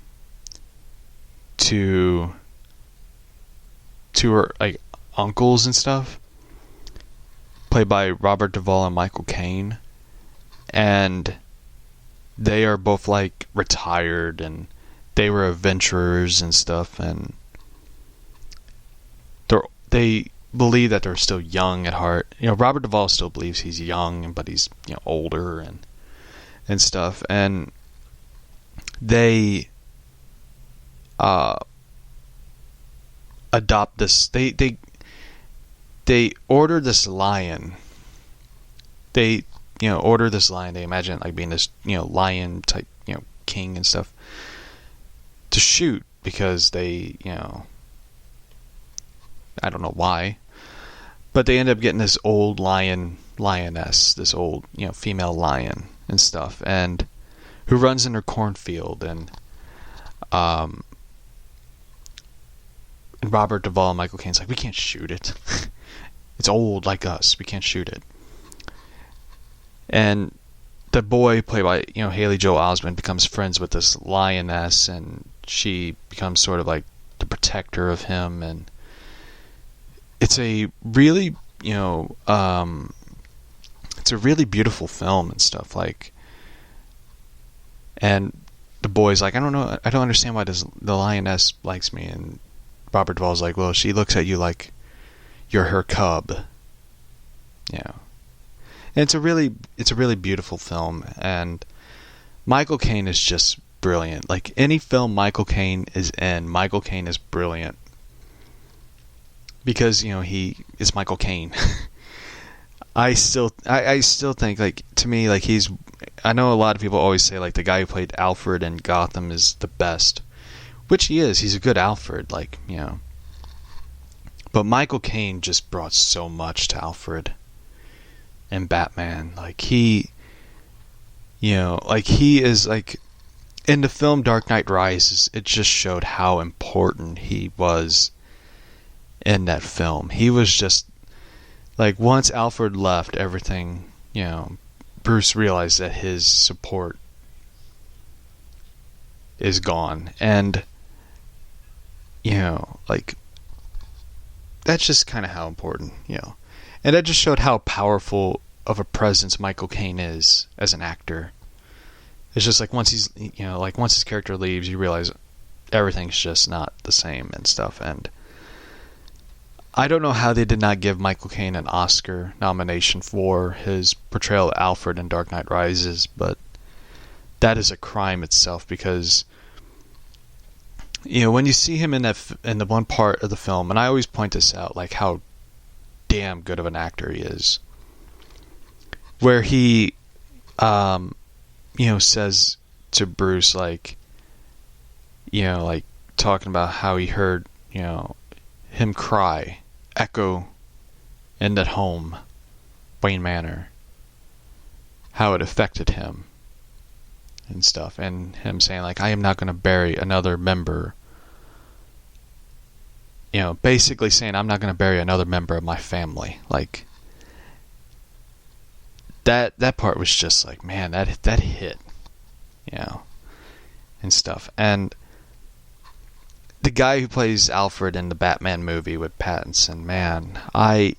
to her, like, uncles and stuff, played by Robert Duvall and Michael Caine, and they are both like retired, and they were adventurers and stuff, and they believe that they're still young at heart. You know, Robert Duvall still believes he's young, but he's, you know, older and stuff, and they adopt this. They order this lion. They, you know, order this lion. They imagine it like being this, you know, lion type, you know, king and stuff, to shoot, because they, you know, I don't know why, but they end up getting this old lioness, this old, you know, female lion and stuff, and who runs in her cornfield, and Robert Duvall and Michael Caine's like, we can't shoot it. It's old like us. We can't shoot it. And the boy, played by, you know, Haley Joel Osment, becomes friends with this lioness, and she becomes sort of like the protector of him, and it's a really, you know, it's a really beautiful film and stuff, like, and the boy's like, I don't know, I don't understand why the lioness likes me, and Robert Duvall's like, well, she looks at you like you're her cub, you know. And it's a really beautiful film, and Michael Caine is just brilliant. Like, any film Michael Caine is in, Michael Caine is brilliant, because, you know, he is Michael Caine. I still think, like, to me, like, I know a lot of people always say, like, the guy who played Alfred in Gotham is the best, which he is. He's a good Alfred, like, you know. But Michael Caine just brought so much to Alfred and Batman. Like, he, you know, like, he is, like, in the film Dark Knight Rises, it just showed how important he was in that film. He was just, like, once Alfred left, everything, you know, Bruce realized that his support is gone. And, you know, like, that's just kind of how important, you know. And that just showed how powerful of a presence Michael Caine is as an actor. It's just like, once he's, you know, like, once his character leaves, you realize everything's just not the same and stuff. And I don't know how they did not give Michael Caine an Oscar nomination for his portrayal of Alfred in Dark Knight Rises, but that is a crime itself, because, you know, when you see him in the one part of the film, and I always point this out, like, how damn good of an actor he is, where he, you know, says to Bruce, like, you know, like, talking about how he heard, you know, him cry, echo in that home, Wayne Manor, how it affected him and stuff, and him saying, like, I am not going to bury another member, you know, basically saying, I'm not going to bury another member of my family. Like, that part was just like, man, that hit, you know, and stuff. And the guy who plays Alfred in the Batman movie with Pattinson, man, I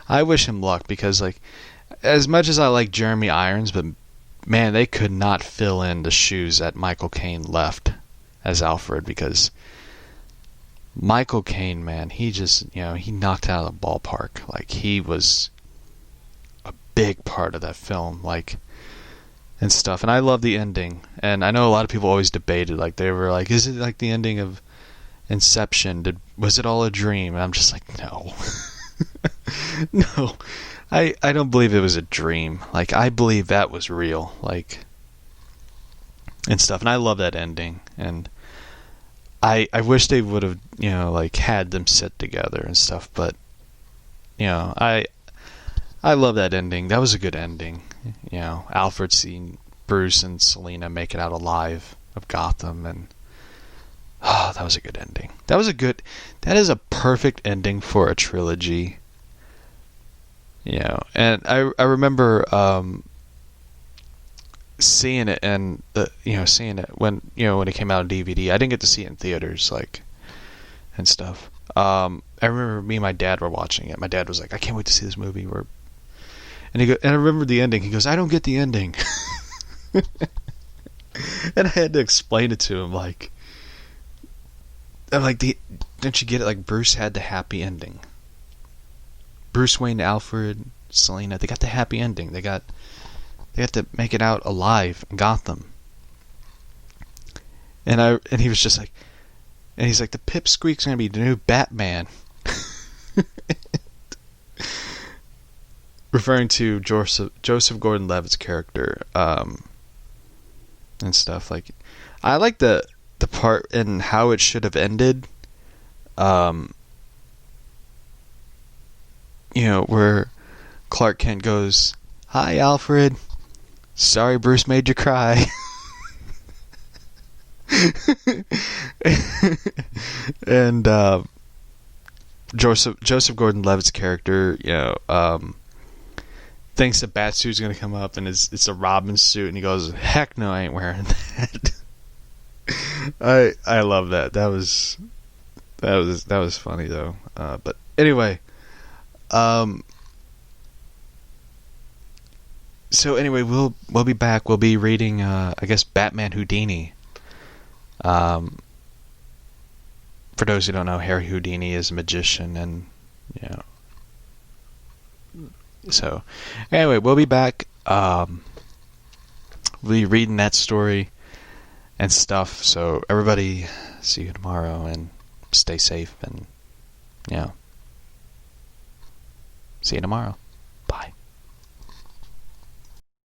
wish him luck, because, like, as much as I like Jeremy Irons, but man, they could not fill in the shoes that Michael Caine left as Alfred, because Michael Caine, man, he just, you know, he knocked it out of the ballpark. Like, he was a big part of that film, like, and stuff. And I love the ending, and I know a lot of people always debated, like, they were like, is it like the ending of Inception? Was it all a dream? And I'm just like, no. No, I don't believe it was a dream. Like, I believe that was real, like, and stuff. And I love that ending, and I wish they would have, you know, like, had them sit together and stuff. But, you know, I love that ending. That was a good ending. You know, Alfred seeing Bruce and Selina make it out alive of Gotham, and oh, that was a good ending. That is a perfect ending for a trilogy. You know, and I remember seeing it, and seeing it when it came out on DVD. I didn't get to see it in theaters, like, and stuff. I remember me and my dad were watching it. My dad was like, "I can't wait to see this movie." And I remember the ending. He goes, "I don't get the ending," and I had to explain it to him. Don't you get it? Like, Bruce had the happy ending. Bruce Wayne, Alfred, Selina, they got the happy ending. They got to make it out alive in Gotham. And he was just like, and he's like, the pipsqueak's gonna be the new Batman. Referring to Joseph Gordon-Levitt's character, and stuff. Like, I like the part in how it should have ended. Where Clark Kent goes, "Hi, Alfred. Sorry Bruce made you cry." And Joseph Gordon-Levitt's character, thinks the bat suit's gonna come up, and it's a Robin suit, and he goes, "Heck no, I ain't wearing that." I love that. That was funny though. But anyway, so anyway, we'll be back. We'll be reading, I guess, Batman Houdini. For those who don't know, Harry Houdini is a magician, and so anyway, we'll be back. We'll be reading that story and stuff. So everybody, see you tomorrow, and stay safe, and see you tomorrow.